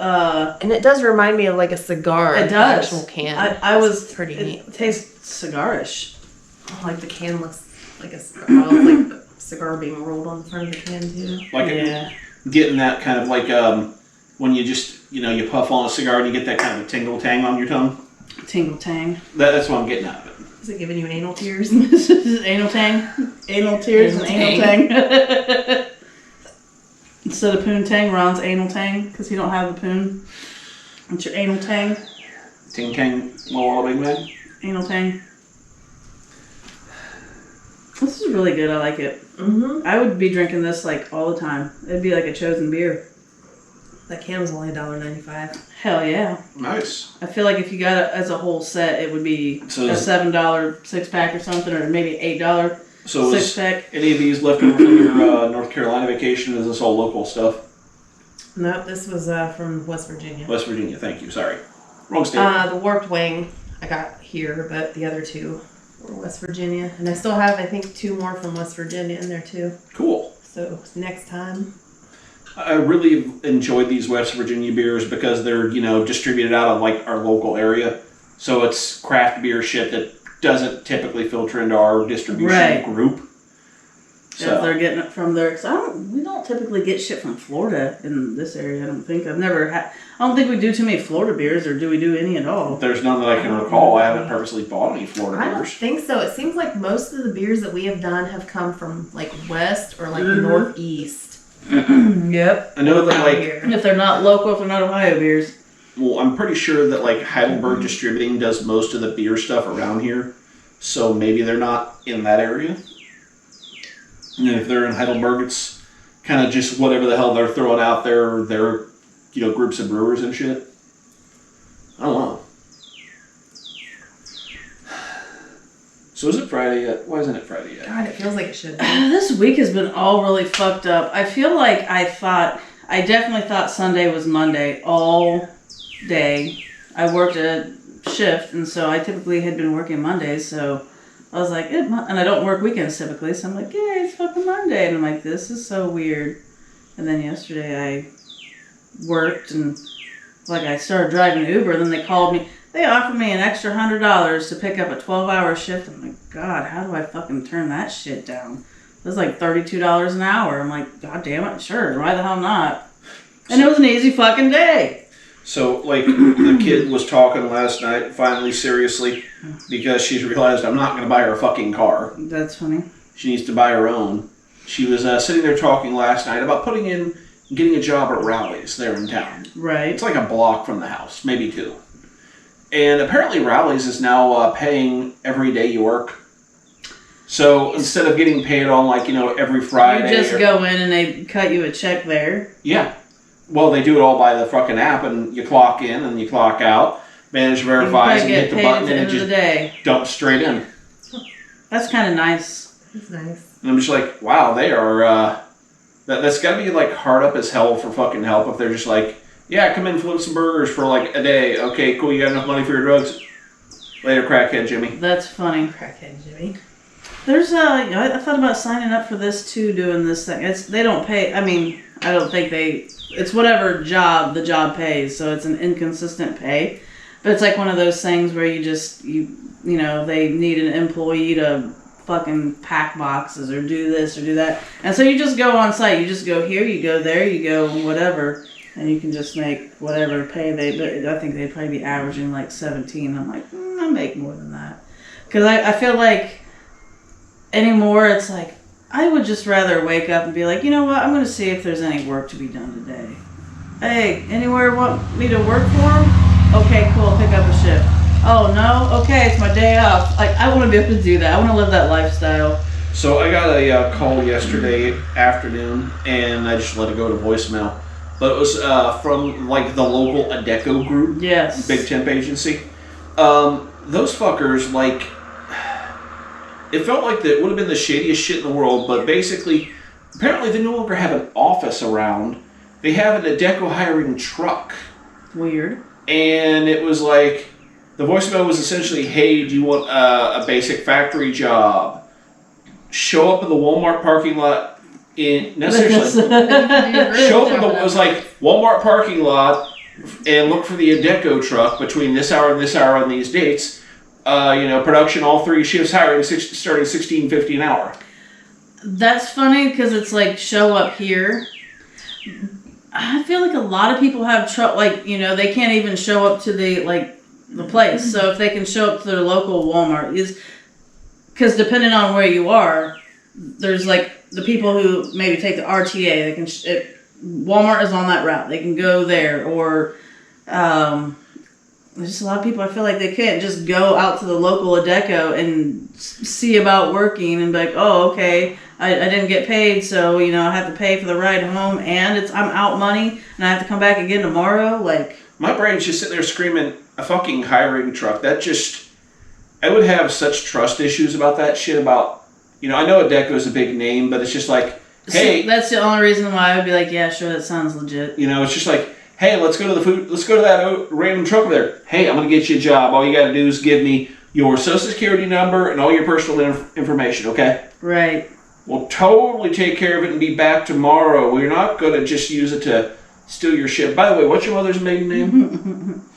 and it does remind me of like a cigar. It does. Actual can. I was pretty neat. It tastes cigarish. Like the can looks like a cigar. Well, it's like the cigar being rolled on the front of the can too. Like Yeah. getting that kind of like when you just you puff on a cigar and you get that kind of a tingle tang on your tongue. Tingle tang. That's what I'm getting out of it. Is it giving you anal tears? This is anal tang. Anal tears and anal tang. Instead of poon tang, Ron's anal tang, because you don't have the poon. It's your anal tang. Ting tang, Walla Big Man. Anal tang. This is really good. I like it. Mm-hmm. I would be drinking this like all the time. It'd be like a chosen beer. That can was only $1.95. Hell yeah. Nice. I feel like if you got it as a whole set, it would be So a is- $7 6-pack or something, or maybe $8 So is 6-pack. any of these left over from your North Carolina vacation? Is this all local stuff? Nope, this was from West Virginia. West Virginia, thank you. Sorry. Wrong state. The Warped Wing I got here, but the other two were West Virginia. And I still have, I think, 2 more from West Virginia in there too. Cool. So next time. I really enjoyed these West Virginia beers because they're, distributed out of like our local area. So it's craft beer shit that doesn't typically filter into our distribution group. If So they're getting it from there, because we don't typically get shit from Florida in this area. I don't think I don't think we do too many Florida beers, or do we do any at all? there's none that I can recall. I haven't purposely bought any Florida I don't beers. think so. It seems like most of the beers that we have done have come from like west or like Mhm. northeast. Yep. I know that Around like here. And if they're not local, if they're not Ohio beers, well, I'm pretty sure that like Heidelberg Distributing does most of the beer stuff around here. So maybe they're not in that area. And if they're in Heidelberg, it's kind of just whatever the hell they're throwing out there. Their, groups of brewers and shit. I don't know. So is it Friday yet? Why isn't it Friday yet? God, it feels like it should be. this week has been all really fucked up. I feel like I definitely thought Sunday was Monday all day. I worked a shift, and so I typically had been working Mondays, so I was like, and I don't work weekends typically, so I'm like, yay, it's fucking Monday. And I'm like, this is so weird. And then yesterday I worked, and like I started driving Uber, and then they called me. They offered me an extra $100 to pick up a 12-hour shift. I'm like, God, how do I fucking turn that shit down? It was like $32 an hour. I'm like, God damn it, sure, why the hell not? And it was an easy fucking day. So, like, the kid was talking last night, finally, seriously, because she's realized I'm not going to buy her a fucking car. That's funny. She needs to buy her own. She was sitting there talking last night about getting a job at Rally's there in town. Right. It's like a block from the house, maybe 2. And apparently Rally's is now paying every day you work. So instead of getting paid on, like, every Friday. You just go in and they cut you a check there. Yeah. Well, they do it all by the fucking app, and you clock in and you clock out. Manager verifies and hit the button, and it just dumps straight in. That's kind of nice. That's nice. And I'm just like, wow, they are. That's got to be like hard up as hell for fucking help if they're just like, yeah, come in, flip some burgers for like a day. Okay, cool. You got enough money for your drugs? Later, crackhead Jimmy. That's funny. Crackhead Jimmy. There's I thought about signing up for this too, doing this thing. They don't pay. I mean, I don't think it's whatever job the job pays, so it's an inconsistent pay. But it's like one of those things where they need an employee to fucking pack boxes or do this or do that. And so you just go on site. You just go here, you go there, you go whatever. And you can just make whatever pay but I think they'd probably be averaging like 17. I'm like, I make more than that. Because I feel like anymore it's like, I would just rather wake up and be like, you know what, I'm going to see if there's any work to be done today. Hey, anywhere want me to work for them? Okay, cool, pick up a shift. Oh, no? Okay, it's my day off. Like, I want to be able to do that. I want to live that lifestyle. So I got a call yesterday afternoon, and I just let it go to voicemail. But it was from, like, the local Adecco group. Yes. Big temp agency. Those fuckers, like, it felt like it would have been the shadiest shit in the world, but basically, apparently they no longer have an office around. They have an Adecco hiring truck. Weird. And it was like, the voicemail was essentially, hey, do you want a basic factory job? Show up in the Walmart parking lot. No, seriously. Show up in it was like Walmart parking lot and look for the Adecco truck between this hour and these dates. Production, all 3 shifts hiring, starting $16.50 an hour. That's funny because it's like show up here. I feel like a lot of people have trouble. Like they can't even show up to the place. So if they can show up to their local Walmart, is because depending on where you are, there's like the people who maybe take the RTA. They can Walmart is on that route. They can go there, or there's just a lot of people. I feel like they can't just go out to the local Adecco and see about working and be like, oh, okay, I didn't get paid, so I have to pay for the ride home, and I'm out money, and I have to come back again tomorrow. Like, my brain's just sitting there screaming, a fucking hiring truck. That just, I would have such trust issues about that shit. About I know Adecco is a big name, but it's just like, hey, so that's the only reason why I would be like, yeah, sure, that sounds legit. It's just like, hey, let's go to that random truck over there. Hey, I'm going to get you a job. All you got to do is give me your social security number and all your personal information, okay? Right. We'll totally take care of it and be back tomorrow. We're not going to just use it to steal your shit. By the way, what's your mother's maiden name?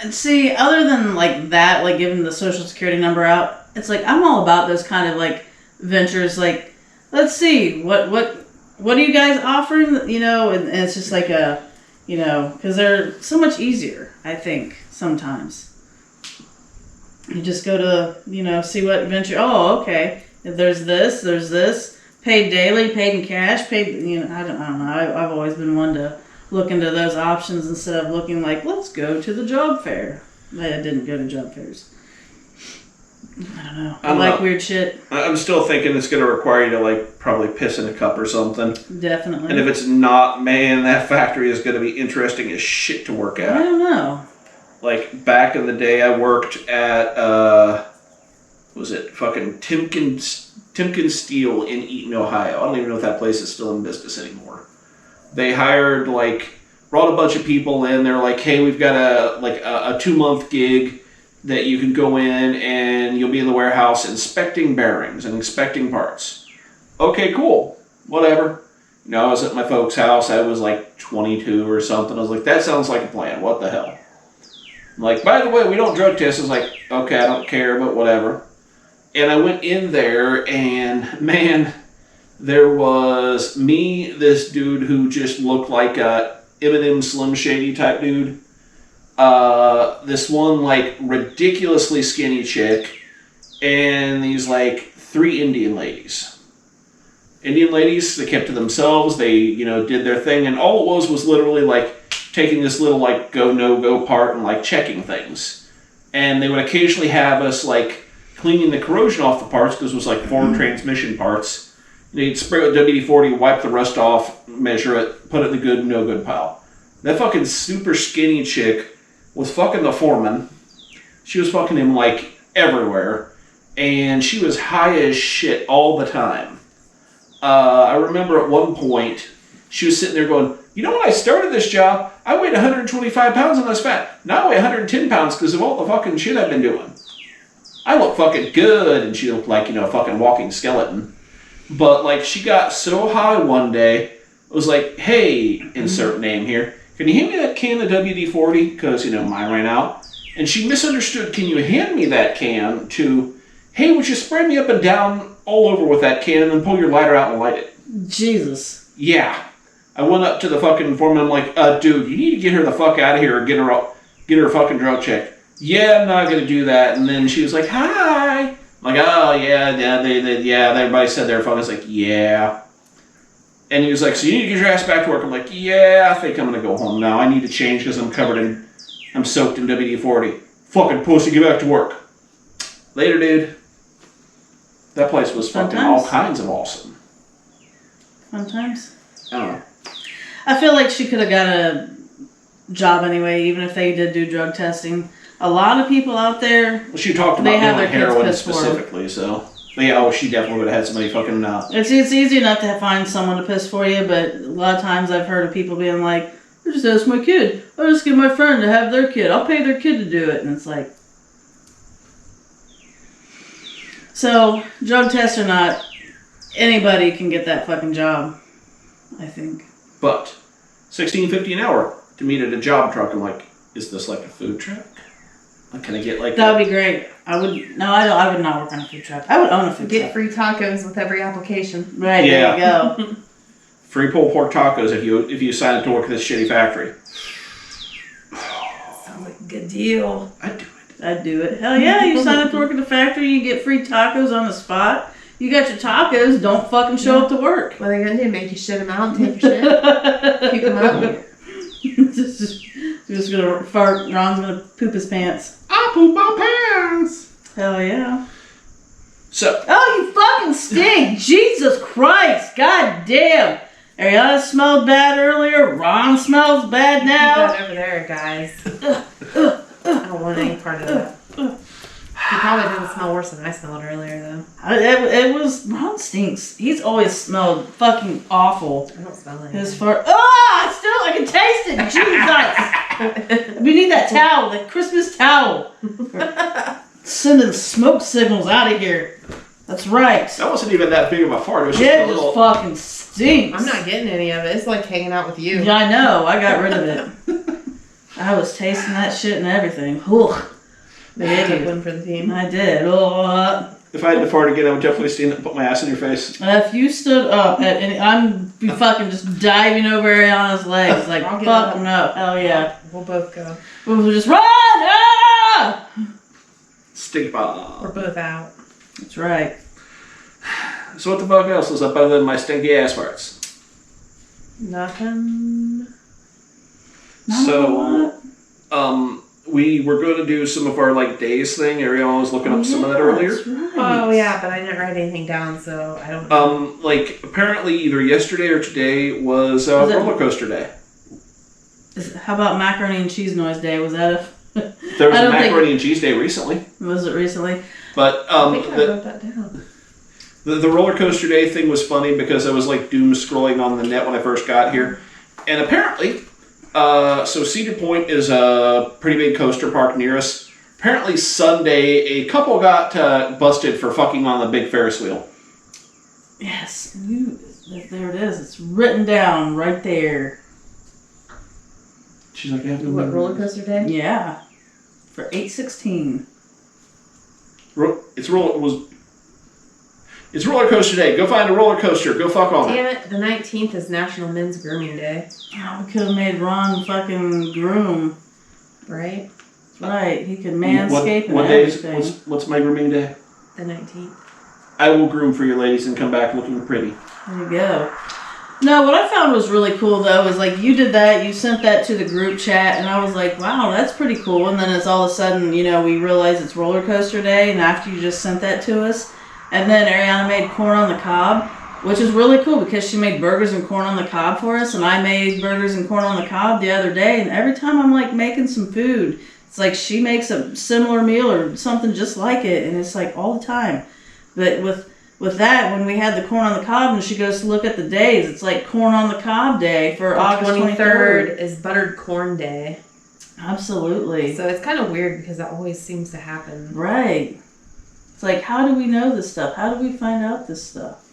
And see, other than like that, like giving the social security number out, it's like I'm all about those kind of like ventures. Like, let's see, what are you guys offering? And it's just like a... because they're so much easier, I think, sometimes. You just go to, see what venture, oh, okay, there's this, paid daily, paid in cash, paid, I don't know, I've always been one to look into those options instead of looking like, let's go to the job fair. I didn't go to job fairs. I don't know. I like weird shit. I'm still thinking it's going to require you to probably piss in a cup or something. Definitely. And if it's not, man, that factory is going to be interesting as shit to work at. I don't know. Like back in the day, I worked at was it fucking Timken Steel in Eaton, Ohio. I don't even know if that place is still in business anymore. They hired brought a bunch of people in. They're like, hey, we've got a 2-month gig that you can go in and you'll be in the warehouse inspecting bearings and inspecting parts. Okay, cool. Whatever. You know, I was at my folks' house. I was like 22 or something. I was like, that sounds like a plan. What the hell? I'm like, by the way, we don't drug test. I was like, okay, I don't care, but whatever. And I went in there, and man, there was me, this dude who just looked like a Eminem Slim Shady type dude. This one like ridiculously skinny chick, and these like 3 Indian ladies. Indian ladies, they kept to themselves. They, you know, did their thing, and all it was literally like taking this little like go no go part and like checking things. And they would occasionally have us like cleaning the corrosion off the parts because it was like foreign transmission parts. They'd spray it with WD-40, wipe the rust off, measure it, put it in the good no good pile. That fucking super skinny chick was fucking the foreman. She was fucking him like everywhere, and she was high as shit all the time. I remember at one point she was sitting there going, you know, when I started this job, I weighed 125 pounds and I was fat. Now I weigh 110 pounds because of all the fucking shit I've been doing. I look fucking good, and she looked like, you know, a fucking walking skeleton. But like, she got so high one day, it was like, hey, insert name here, can you hand me that can of WD-40? Because, you know, mine ran out. And she misunderstood, can you hand me that can, to, hey, would you spray me up and down all over with that can and then pull your lighter out and light it? Jesus. Yeah. I went up to the fucking foreman, I'm like, dude, you need to get her the fuck out of here or get her fucking drug checked. Yeah, I'm not going to do that. And then she was like, hi. I'm like, oh, yeah, everybody said they're fucking. I was like, yeah. And he was like, so you need to get your ass back to work. I'm like, yeah, I think I'm going to go home now. I need to change because I'm soaked in WD-40. Fucking pussy, get back to work. Later, dude. That place was fucking all kinds of awesome. Fun times. I don't know. I feel like she could have got a job anyway, even if they did do drug testing. A lot of people out there, well, she talked about doing heroin specifically, so yeah, she definitely would have had somebody fucking. It's easy enough to find someone to piss for you, but a lot of times I've heard of people being like, "I just asked my kid. I'll just get my friend to have their kid. I'll pay their kid to do it," and it's like, so drug test or not, anybody can get that fucking job, I think. But $16.50 an hour to meet at a job truck. I'm like, is this like a food truck? Can I get like that? Would be great. I would not work on a food truck. I would own a food truck. Get free tacos with every application. Right, yeah. There you go. Free pulled pork tacos if you sign up to work at this shitty factory. Sounds like a good deal. I'd do it. Hell yeah, you sign up to work at the factory, you get free tacos on the spot. You got your tacos, don't fucking show up to work. What are they gonna do? Make you shit them out and take your shit? Keep them up? Just gonna fart. Ron's gonna poop his pants. I poop my pants. Hell yeah. So. Oh, you fucking stink! Jesus Christ! God damn! Ariana smelled bad earlier. Ron smells bad now. Keep that over there, guys. I don't want any part of that. He probably didn't smell worse than I smelled earlier, though. It was... Ron stinks. He's always smelled fucking awful. I don't smell it. His fart... Oh! I can taste it! Jesus! We need that towel. That Christmas towel. Sending smoke signals out of here. That's right. That wasn't even that big of a fart. It was just a little... just fucking stinks. I'm not getting any of it. It's like hanging out with you. Yeah, I know. I got rid of it. I was tasting that shit and everything. Ugh. Maybe I took one for the team. I did. If I had to fart again, I would definitely stand up and put my ass in your face. If you stood up, I'm be fucking just diving over Ariana's legs. Like, fuck no. Hell yeah. We'll both go. We'll just run! Ah! Stink bomb. We're both out. That's right. So what the fuck else is up other than my stinky ass farts? Nothing. We were going to do some of our like days thing. Ariana was looking up some of that earlier. Right. Oh yeah, but I didn't write anything down, so I don't know. Like apparently either yesterday or today was roller coaster day. How about macaroni and cheese noise day? Was that There was a macaroni and cheese day recently. Was it recently? But I think I wrote that down. The roller coaster day thing was funny because I was like doom scrolling on the net when I first got here, and apparently So Cedar Point is a pretty big coaster park near us. Apparently Sunday, a couple got busted for fucking on the big Ferris wheel. Yes, there it is. It's written down right there. She's like, I have no What, roller coaster day? Yeah, for 8/16. It's roller coaster day. Go find a roller coaster. Go fuck on it. Damn it, the 19th is National Men's Grooming Day. Oh, we could have made Ron fucking groom. Right? Right, he could manscape what and day is, everything. what's my grooming day? The 19th. I will groom for you ladies and come back looking pretty. There you go. No, what I found was really cool though is like you did that, you sent that to the group chat, and I was like, wow, that's pretty cool. And then it's all of a sudden, we realize it's roller coaster day, and after you just sent that to us, and then Ariana made corn on the cob, which is really cool because she made burgers and corn on the cob for us, and I made burgers and corn on the cob the other day, and every time I'm like making some food, it's like she makes a similar meal or something just like it, and it's like all the time. But with that, when we had the corn on the cob and she goes to look at the days, it's like corn on the cob day for August 23rd. is buttered corn day. Absolutely. So it's kind of weird because that always seems to happen. Right. It's like, how do we know this stuff? How do we find out this stuff?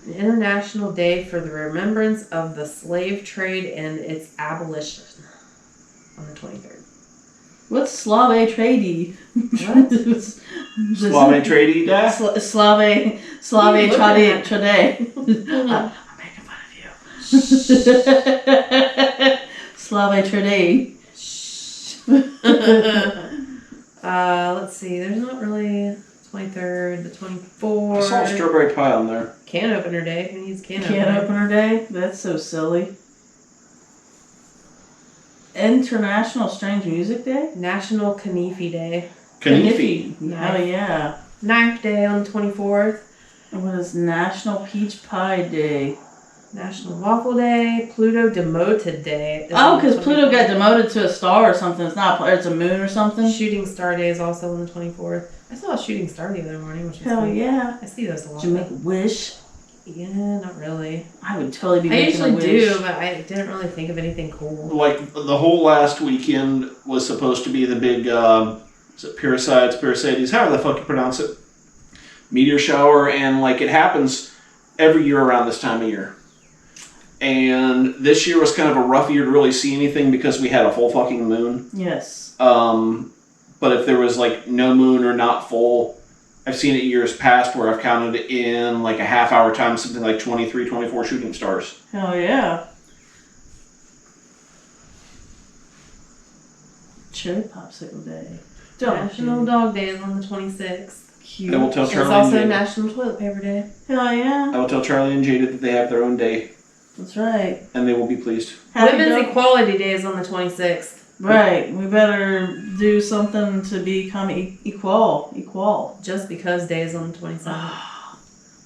An International Day for the Remembrance of the Slave Trade and its Abolition on the 23rd. What's Slave Tradie? What? Slave Tradie Day? Slave Tradie today. I'm making fun of you. Slave Tradie. Let's see. There's not really 23rd, the 24th. I saw strawberry pie on there. Can opener day. Who needs can Opener Day? That's so silly. International Strange Music Day? National Kanifi Day. Kanifi. Oh yeah. Knife Day on the 24th. And what is National Peach Pie Day? National Waffle Day. Pluto Demoted Day. Oh, because Pluto got demoted to a star or something. It's not. It's a moon or something. Shooting Star Day is also on the 24th. I saw a shooting star the other morning, which was Hell cool. yeah. I see those a lot. Did you make a wish? Yeah, not really. I would totally be I making a usually wish. do, but I didn't really think of anything cool. Like, the whole last weekend was supposed to be the big, is it Pyrrhosides, however the fuck you pronounce it, meteor shower, and, like, it happens every year around this time of year. And this year was kind of a rough year to really see anything because we had a full fucking moon. Yes. But if there was, like, no moon or not full, I've seen it years past where I've counted in like a half hour time something like 23, 24 shooting stars. Hell yeah. Cherry Popsicle Day. National Dog Day is on the 26th. Cute. I will tell It's Charlie also and Jada. National Toilet Paper Day. Hell yeah. I will tell Charlie and Jada that they have their own day, That's right. and they will be pleased. Women's dog- Equality Day is on the 26th. Right. We better do something to become equal. Just Because Day is on the 27th.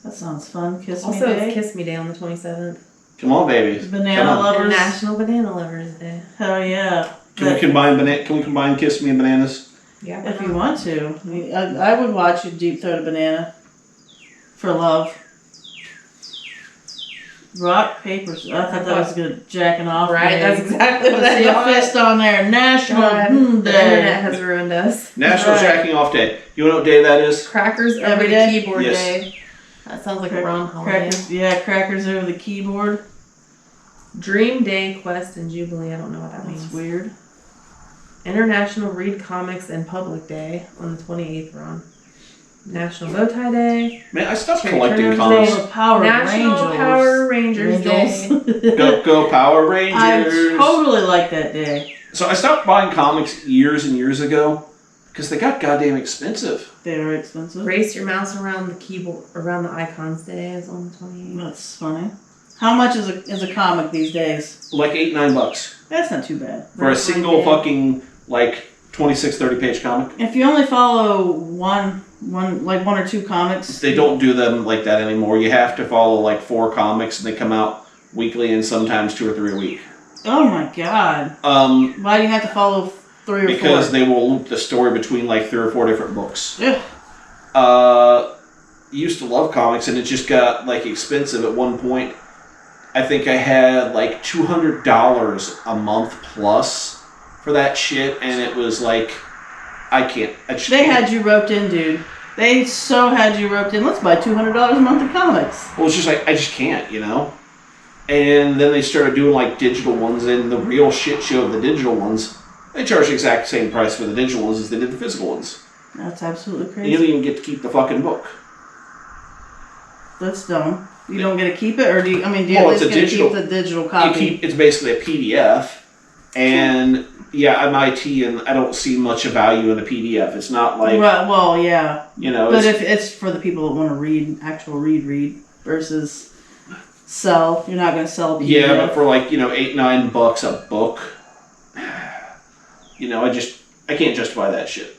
That sounds fun. Kiss Also, Me it's Day. Kiss Me Day on the 27th. Come on, baby. Banana Come on. lovers. And National Banana Lovers Day. Hell yeah. Can we combine Kiss Me and Bananas? Yeah. If you want to. I would watch you deep throat a banana. For love. Rock, paper, I thought that was good. Jacking off. Right, day. that's exactly what I see I a thought. fist on there. National God, the Day. internet has ruined us. National Right. Jacking Off Day. You know what day that is? Crackers over Every the day? keyboard Yes. day. That sounds like a Ron holiday. Crackers, yeah, crackers over the keyboard. Dream Day, Quest, and Jubilee. I don't know what that That's means. weird. International Read Comics in Public Day on the 28th, Ron. National Bowtie Day. Man, I stopped Cherry collecting Turner's comics. Day. Oh, Power National Rangers. Power Rangers Day. Go Power I Rangers! totally like that day. So I stopped buying comics years and years ago because they got goddamn expensive. They are expensive. Race your mouse around the keyboard, around the icons day is on the 28th. That's funny. How much is a comic these days? Like $8-9 That's not too bad. for a single fucking like 26, 30 page comic. If you only follow one or two comics, They don't do them like that anymore. You have to follow like 4 comics, and they come out weekly and sometimes 2 or 3 a week. Oh my god! Why do you have to follow 3 or 4? Because they will loop the story between like 3 or 4 different books. Ugh. Used to love comics, and it just got like expensive at one point. I think I had like $200 a month plus for that shit, and it was like, I just They can't. had you roped in, dude. They so had you roped in. Let's buy $200 a month of comics. Well, it's just like, I just can't, you know? And then they started doing like digital ones, and the real shit show of the digital ones, they charge the exact same price for the digital ones as they did the physical ones. That's absolutely And crazy. you don't even get to keep the fucking book. That's dumb. You don't get to keep it, or do you? I mean, do you Well, at it's least a get to digital- keep the digital copy? It's basically a PDF, and yeah, I'm IT, and I don't see much of value in a PDF. It's not like, Right, well, yeah. you know, But it's, if it's for the people that want to read, actual read versus sell, you're not going to sell a PDF. yeah, but for like, you know, $8-9 a book, you know, I can't justify that shit.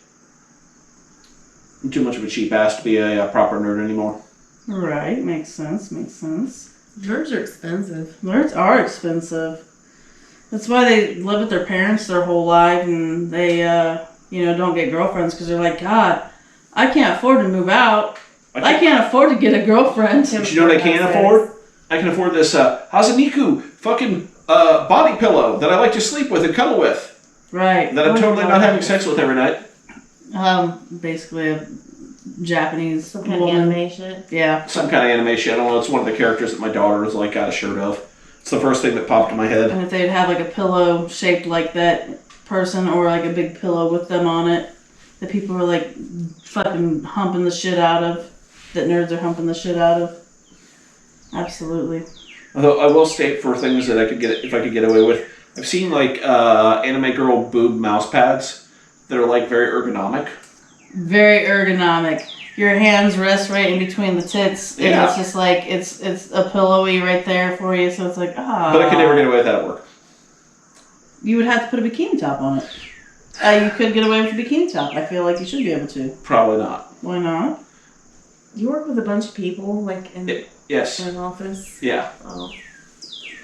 I'm too much of a cheap ass to be a proper nerd anymore. Right, makes sense. Nerds are expensive. Nerds are expensive. That's why they live with their parents their whole life, and they, don't get girlfriends because they're like, God, I can't afford to move out. I can't afford to get a girlfriend. But you know what I can afford? I can afford this Hazaniku fucking body pillow that I like to sleep with and cuddle with. Right. That I'm totally not having sex with every night. Basically a Japanese Some kind of woman. animation. Yeah. Some kind of animation. I don't know. It's one of the characters that my daughter is like got a shirt of. It's the first thing that popped in my head. And if they'd have like a pillow shaped like that person, or like a big pillow with them on it, that people are like fucking humping the shit out of, that nerds are humping the shit out of. Absolutely. Although I will state for things that I could get, if I could get away with, I've seen like anime girl boob mouse pads that are like very ergonomic. Very ergonomic. Your hands rest right in between the tits, and Yeah. it's just like it's a pillowy right there for you. So it's like But I could never get away with that at work. You would have to put a bikini top on it. You could get away with a bikini top. I feel like you should be able to. Probably not. Why not? You work with a bunch of people, like in Yes. an office. Yeah. Oh.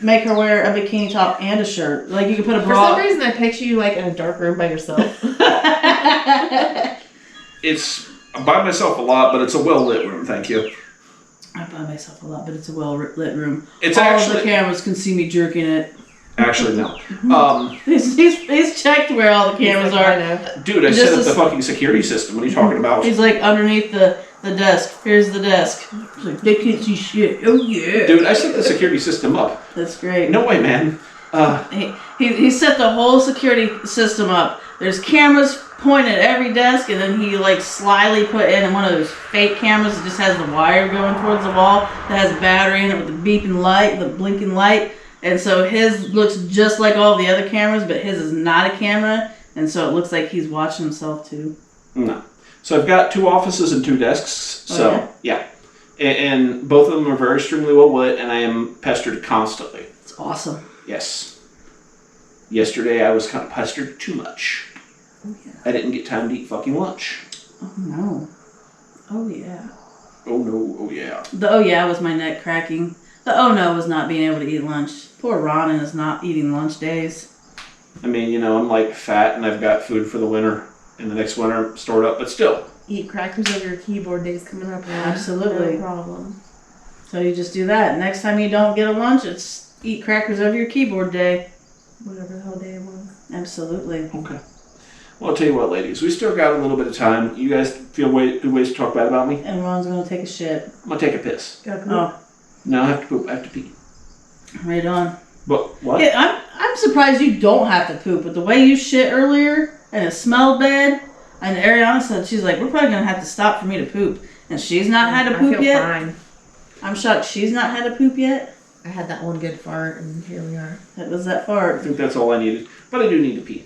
Make her wear a bikini top and a shirt. Like you could put a For bra. some reason, I picture you like in a dark room by yourself. It's by myself a lot, but it's a well lit room. Thank you. I buy myself a lot, but it's a well lit room. It's All of actually the cameras can see me jerking it. actually no. He's checked where all the cameras He's like, I are. know. Dude, I Just set up as- the fucking security system. What are you talking about? He's like underneath the desk. Here's the desk. He's like, they can't see shit. Oh yeah. Dude, I set the security system up. That's great. No way, man. He set the whole security system up. There's cameras pointed at every desk, and then he like slyly put in one of those fake cameras that just has the wire going towards the wall that has a battery in it with the beeping light, the blinking light. And so his looks just like all the other cameras, but his is not a camera, and so it looks like he's watching himself too. No. So I've got 2 offices and 2 desks. So, Okay. yeah. And both of them are very extremely well lit, and I am pestered constantly. It's awesome. Yes. Yesterday I was kind of pestered too much. Oh yeah. I didn't get time to eat fucking lunch. Oh no. Oh yeah. Oh no, oh yeah. The oh yeah was my neck cracking. The oh no was not being able to eat lunch. Poor Ronan is not eating lunch days. I mean, you know, I'm like fat and I've got food for the winter and the next winter stored up, but still. Eat crackers over your keyboard days coming up. Ron. Absolutely. No problem. So you just do that. Next time you don't get a lunch, it's eat crackers over your keyboard day. Whatever the hell day it was. Absolutely. Okay. Well, I'll tell you what, ladies. We still got a little bit of time. You guys feel good ways to talk bad about me? And Ron's gonna take a shit. I'm going to take a piss. Got poop. Oh, No, I have to poop. I have to pee. right on. But what? Yeah, I'm surprised you don't have to poop. With the way you shit earlier and it smelled bad, and Ariana said she's like, we're probably gonna have to stop for me to poop, and she's not had to I poop feel yet. fine. I'm shocked she's not had to poop yet. I had that one good fart, and here we are. That was that I far. think that's all I needed. But I do need to pee.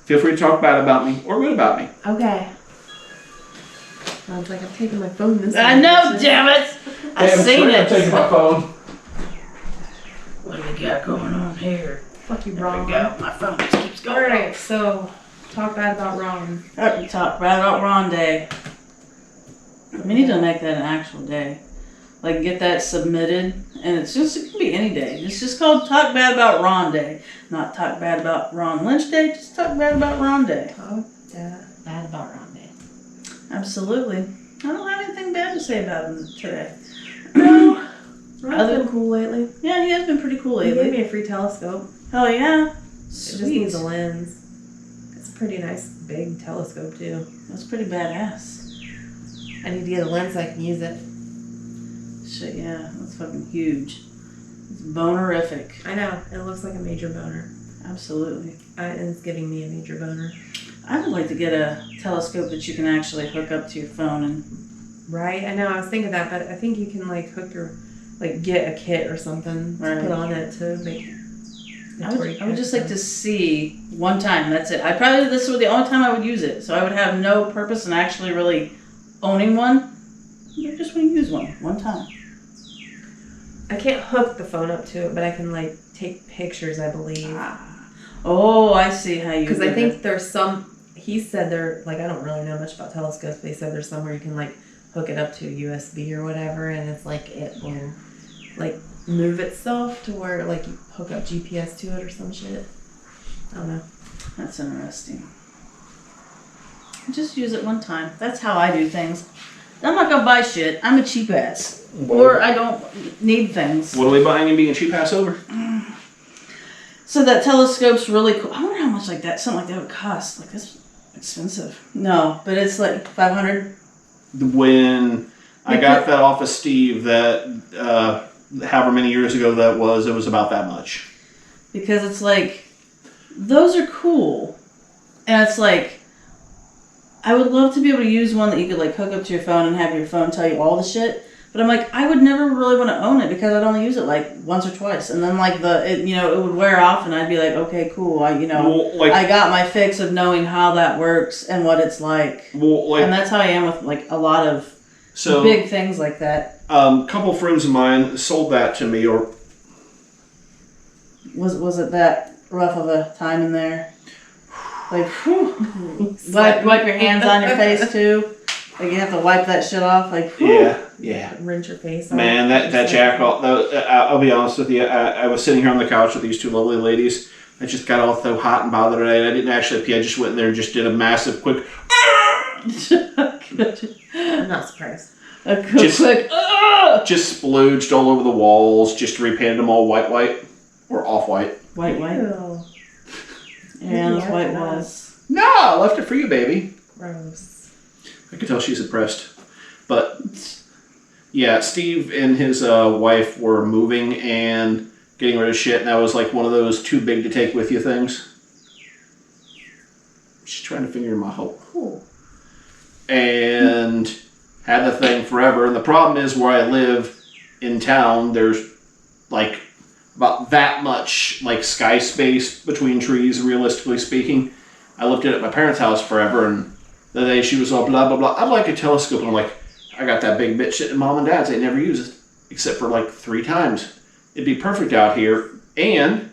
Feel free to talk bad about me or good about me. Okay. I was like, I'm taking my phone this I know, damn it! I seen it. my phone. What do we got going on here? Fuck you, There we Ron. go. My phone just keeps going. Alright, so talk bad about Ron. Alright, we talk right about Ron Day. We need to make that an actual day. Like, get that submitted, and it can be any day. It's just called Talk Bad About Ron Day. Not Talk Bad About Ron Lynch Day, just Talk Bad About Ron Day. Talk bad about Ron Day. Absolutely. I don't have anything bad to say about him today. No. That's been cool lately. Yeah, he has been pretty cool He lately. gave me a free telescope. Oh yeah. It just needs a lens. It's a pretty nice big telescope too. That's pretty badass. I need to get a lens so I can use it. Shit, yeah, that's fucking huge. It's bonerific. I know. It looks like a major boner. Absolutely. And it's giving me a major boner. I would like to get a telescope that you can actually hook up to your phone and. Right? I know. I was thinking that, but I think you can like get a kit or something to put on it to make. I would just like to see one time. That's it. This was the only time I would use it, so I would have no purpose in actually really owning one. I just want to use one time. I can't hook the phone up to it, but I can like take pictures, I believe. Oh, I see how you. Because I think there's some. He said there, like I don't really know much about telescopes, but he said there's somewhere you can like hook it up to a USB or whatever, and it's like it will like move itself to where like you hook up GPS to it or some shit. I don't know. That's interesting. Just use it one time. That's how I do things. I'm not gonna buy shit. I'm a cheap ass. Or I don't need things. What are we buying and being a cheap ass over? So that telescope's really cool. I wonder how much like that, something like that would cost. Like that's expensive. No, but it's like $500. When I got that off of Steve, that however many years ago it was about that much. Because it's like, those are cool. And it's like, I would love to be able to use one that you could like hook up to your phone and have your phone tell you all the shit. But I'm like, I would never really want to own it because I'd only use it like once or twice, and then like it would wear off, and I'd be like, okay, cool, I got my fix of knowing how that works and what it's like. And that's how I am with like a lot of big things like that. Couple friends of mine sold that to me, or was it that rough of a time in there? Like, whew. wipe your hands on your face too. Like you have to wipe that shit off. Like, whew. Yeah. Rinse your face off. Man, that jackal. I'll be honest with you. I was sitting here on the couch with these two lovely ladies. I just got all so hot and bothered today. I didn't actually pee. I just went in there and just did a massive quick. I'm not surprised. Just splooged all over the walls. Just repainted them all white or off white. White. Ew. Yeah, those white walls. No, I left it for you, baby. Gross. I could tell she's impressed. But, yeah, Steve and his wife were moving and getting rid of shit, and that was like one of those too big to take with you things. She's trying to finger my hole. Cool. And had the thing forever. And the problem is where I live in town, there's like about that much like sky space between trees, realistically speaking. I lived at my parents' house forever, and the day she was all blah, blah, blah. I'd like a telescope. And I'm like, I got that big bitch sitting at Mom and Dad's. They never use it, except for like 3 times. It'd be perfect out here. And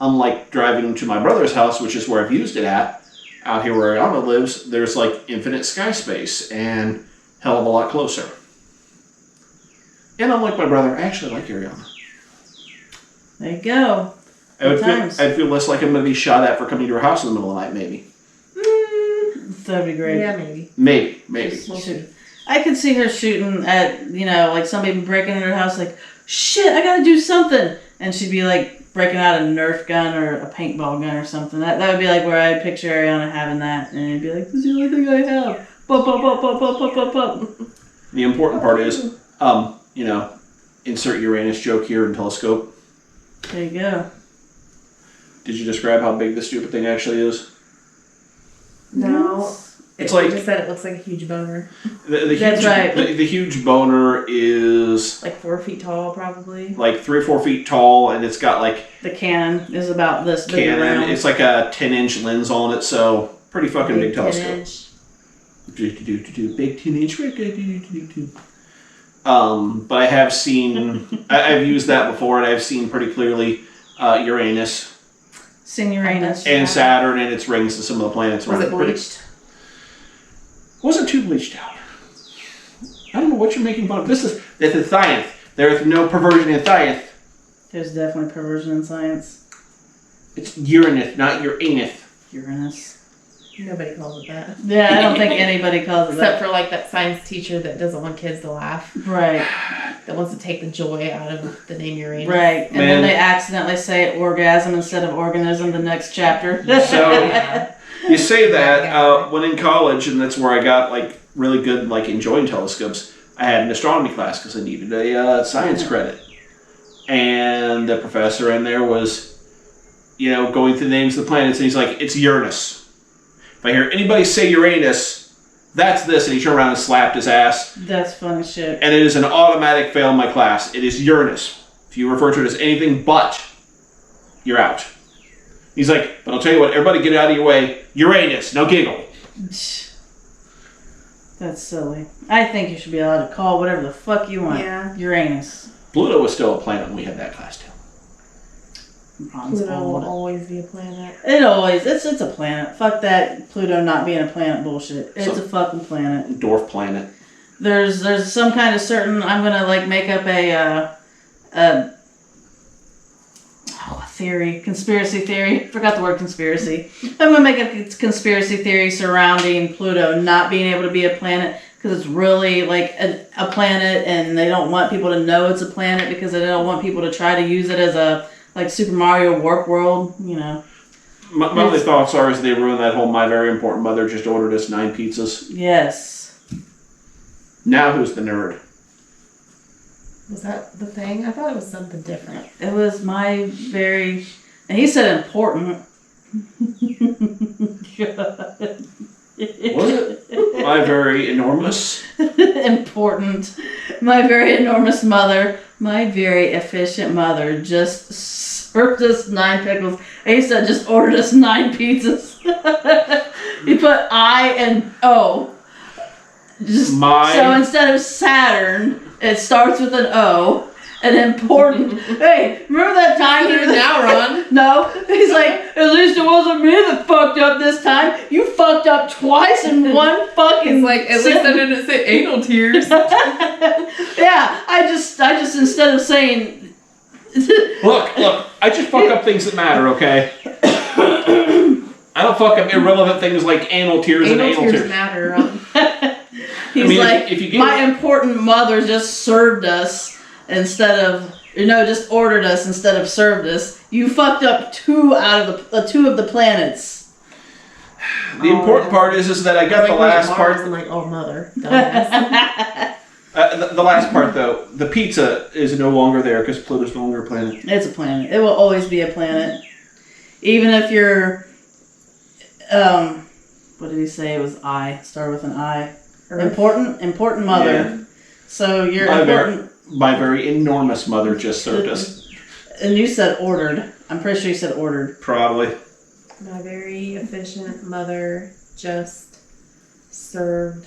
unlike driving to my brother's house, which is where I've used it at, out here where Ariana lives, there's like infinite sky space and hell of a lot closer. And unlike my brother, I actually like Ariana. There you go. I'd feel less like I'm going to be shot at for coming to her house in the middle of the night, maybe. That'd be great. Yeah, maybe. Maybe. We'll see. I could see her shooting at, like somebody breaking into her house, like, shit, I gotta do something. And she'd be like breaking out a Nerf gun or a paintball gun or something. That would be like where I'd picture Ariana having that. And it'd be like, this is the only thing I have. Bop, bop, bop, bop, bop, bop, bop, bop. The important part is, insert Uranus joke here in telescope. There you go. Did you describe how big the stupid thing actually is? No. It's like, you just said it looks like a huge boner. That's right. The huge boner is like 4 feet tall, probably. like 3 or 4 feet tall, and it's got like the cannon is about this big cannon. around. It's like a 10-inch lens on it, so pretty fucking big telescope. 10-inch. Big 10-inch. But I have seen, I've used that before, and I've seen pretty clearly Uranus. Seen Uranus. And Saturn and its rings and some of the planets around. Was it bleached? Wasn't too bleached out. I don't know what you're making fun of. This is science. There is no perversion in science. There's definitely perversion in science. It's Uranus, not Uranus. Uranus. Nobody calls it that. Yeah, I don't think anybody calls it Except that. for like that science teacher that doesn't want kids to laugh. Right. That wants to take the joy out of the name Uranus. Right. And then they accidentally say orgasm instead of organism the next chapter. So you say that when in college, and that's where I got like really good like enjoying telescopes. I had an astronomy class because I needed a science credit, and the professor in there was, going through the names of the planets, and he's like, "It's Uranus." If I hear anybody say Uranus, that's this, and he turned around and slapped his ass. That's funny shit. And it is an automatic fail in my class. It is Uranus. If you refer to it as anything but, you're out. He's like, but I'll tell you what, everybody get out of your way. Uranus, no giggle. That's silly. I think you should be allowed to call whatever the fuck you want. Yeah. Uranus. Pluto was still a planet when we had that class too. Pluto will always be a planet. It's a planet. Fuck that Pluto not being a planet bullshit. It's a fucking planet. Dwarf planet. There's some kind of certain, I'm gonna like make up a theory, conspiracy theory. Forgot the word conspiracy. I'm gonna make a conspiracy theory surrounding Pluto not being able to be a planet because it's really like a planet, and they don't want people to know it's a planet because they don't want people to try to use it as a like Super Mario Warp World, My only thoughts are is they ruined that whole My Very Important Mother just ordered us 9 pizzas. Yes. Now who's the nerd? Was that the thing? I thought it was something different. It was my very, and he said important. Was it? My Very Enormous? Important. My very enormous mother, my very efficient mother just served us 9 pickles. And he said just ordered us 9 pizzas. He put I and O. So instead of Saturn, it starts with an O. And important. Hey, remember that time he was now, Ron? No, he's like, at least it wasn't me that fucked up this time. You fucked up twice in one fucking. He's like, at least I didn't say anal tears. Yeah, I just instead of saying. Look, I just fuck up things that matter, okay? I don't fuck up irrelevant things like anal tears and anal tears. Matter, Ron. He's if you get my important mother just served us. Instead of, just ordered us instead of served us. You fucked up 2 out of the 2 of the planets. The important part is that I got the last part. I'm like, oh, mother. The last part, though, the pizza is no longer there because Pluto's no longer a planet. It's a planet. It will always be a planet. Even if you're, what did he say? It was I. Started with an I. Earth. Important mother. Yeah. So you're important. My very enormous mother just served us. And you said ordered. I'm pretty sure you said ordered. Probably. My very efficient mother just served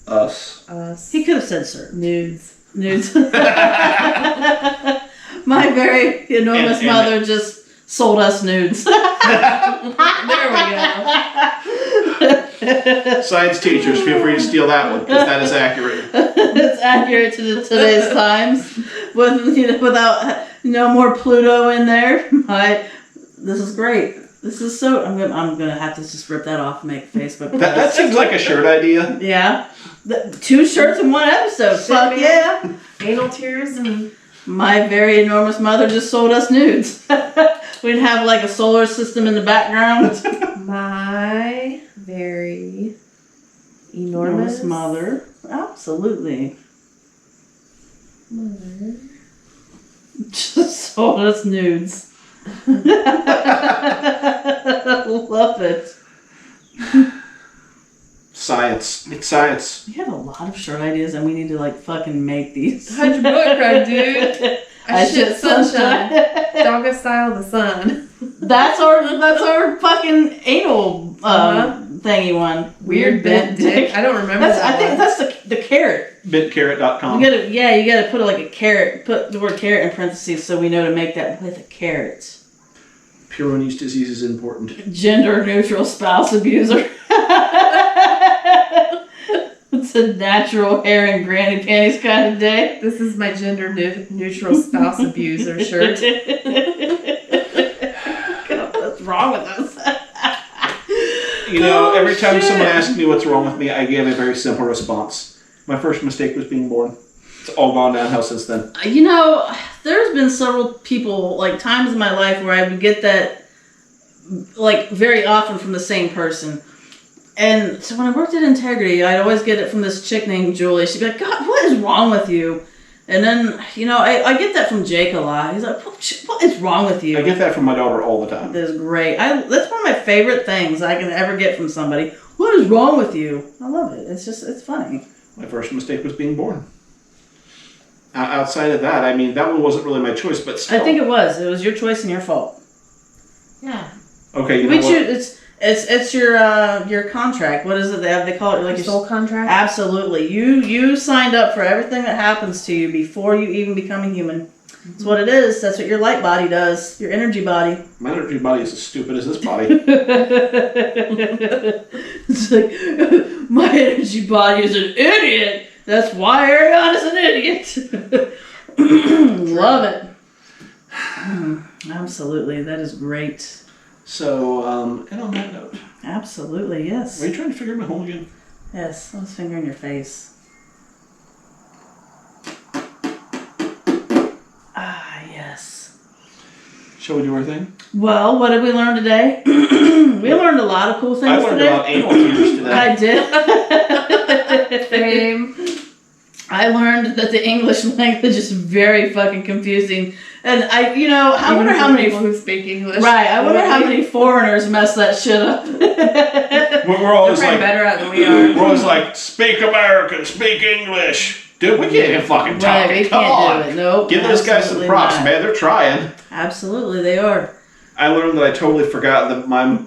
us. He could have said served. Nudes. My very enormous mother just sold us nudes. There we go. Science teachers, feel free to steal that one because that is accurate. It's accurate to today's times, without no more Pluto in there. This is great. This is so. I'm gonna have to just rip that off and make a Facebook post. That seems like a shirt idea. Yeah, 2 shirts in one episode. Fuck yeah! Anal tears and. My very enormous mother just sold us nudes. We'd have like a solar system in the background. My very enormous mother. Absolutely. Mother. Just sold us nudes. Love it. Science. It's science. We have a lot of shirt ideas and we need to like fucking make these. How'd your book run, dude? I shit sunshine. Dogga style the sun. That's our fucking anal thingy one. Weird bent dick. I don't remember that. I think that's the carrot. Bentcarrot.com. You gotta put like a carrot, put the word carrot in parentheses so we know to make that with a carrot. Peyronie's disease is important. Gender neutral spouse abuser. It's a natural hair and granny panties kind of day. This is my gender neutral spouse abuser shirt. God, what's wrong with us? You know, Oh, every time shit. someone asked me what's wrong with me, I gave a very simple response. My first mistake was being born. It's all gone downhill since then. You know, there's been several people, like times in my life where I would get that, like very often from the same person. And so when I worked at Integrity, I'd always get it from this chick named Julie. She'd be like, God, what is wrong with you? And then, you know, I get that from Jake a lot. He's like, what is wrong with you? I get that from my daughter all the time. That is great. That's one of my favorite things I can ever get from somebody. What is wrong with you? I love it. It's funny. My first mistake was being born. Outside of that, I mean, that one wasn't really my choice, but still. I think it was. It was your choice and your fault. Yeah. Okay, you know what? It's your contract. What is it? They call it like Your soul contract? Absolutely. You signed up for everything that happens to you before you even become a human. That's what it is. That's what your light body does. Your energy body. My energy body is as stupid as this body. It's like, my energy body is an idiot. That's why Ariana's an idiot. Love it. Absolutely. That is great. So, and on that note. Absolutely, yes. Are you trying to figure my hole again? Yes, I was fingering your face. Ah, yes. Shall we do our thing? Well, what did we learn today? We learned a lot of cool things I learned today. about anal tears today. I did. Same. I learned that the English language is very fucking confusing. And I wonder how many people who speak English. Right, I wonder how many foreigners mess that shit up. We're always They're like, better at it than we are. we're always like, speak American, speak English. Dude, we can't even fucking talk. Right, we Come can't on. do it. Nope. Give those guys some absolutely props, not. man. They're trying. Absolutely, they are. I learned that I totally forgot that my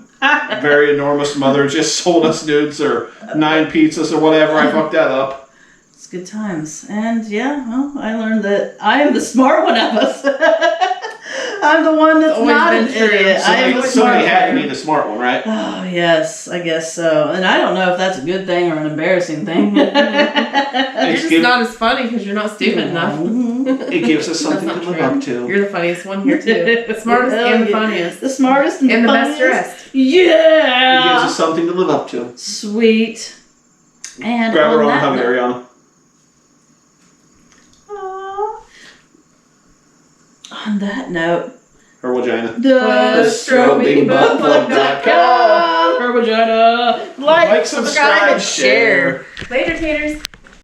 very enormous mother just sold us nudes or 9 pizzas or whatever. I fucked that up. It's good times. And yeah, well, I learned that I am the smart one of us. I'm the one that's Always not an been true. idiot. I am the smart Somebody had to one. be the smart one, right? Oh, yes, I guess so. And I don't know if that's a good thing or an embarrassing thing. You're just not as funny because you're not stupid enough. It gives us something That's to not live true. up to. You're the funniest one here too. The smartest Hell and the yeah. funniest. The smartest and, And the best funniest. dressed. It gives Yeah. us something to live up to. Sweet. And Grab her on own that hug, note- Ariana. On that note, Her vagina. the strobingbuttplug.com. Her vagina. Like, Like, subscribe, share. Later, taters.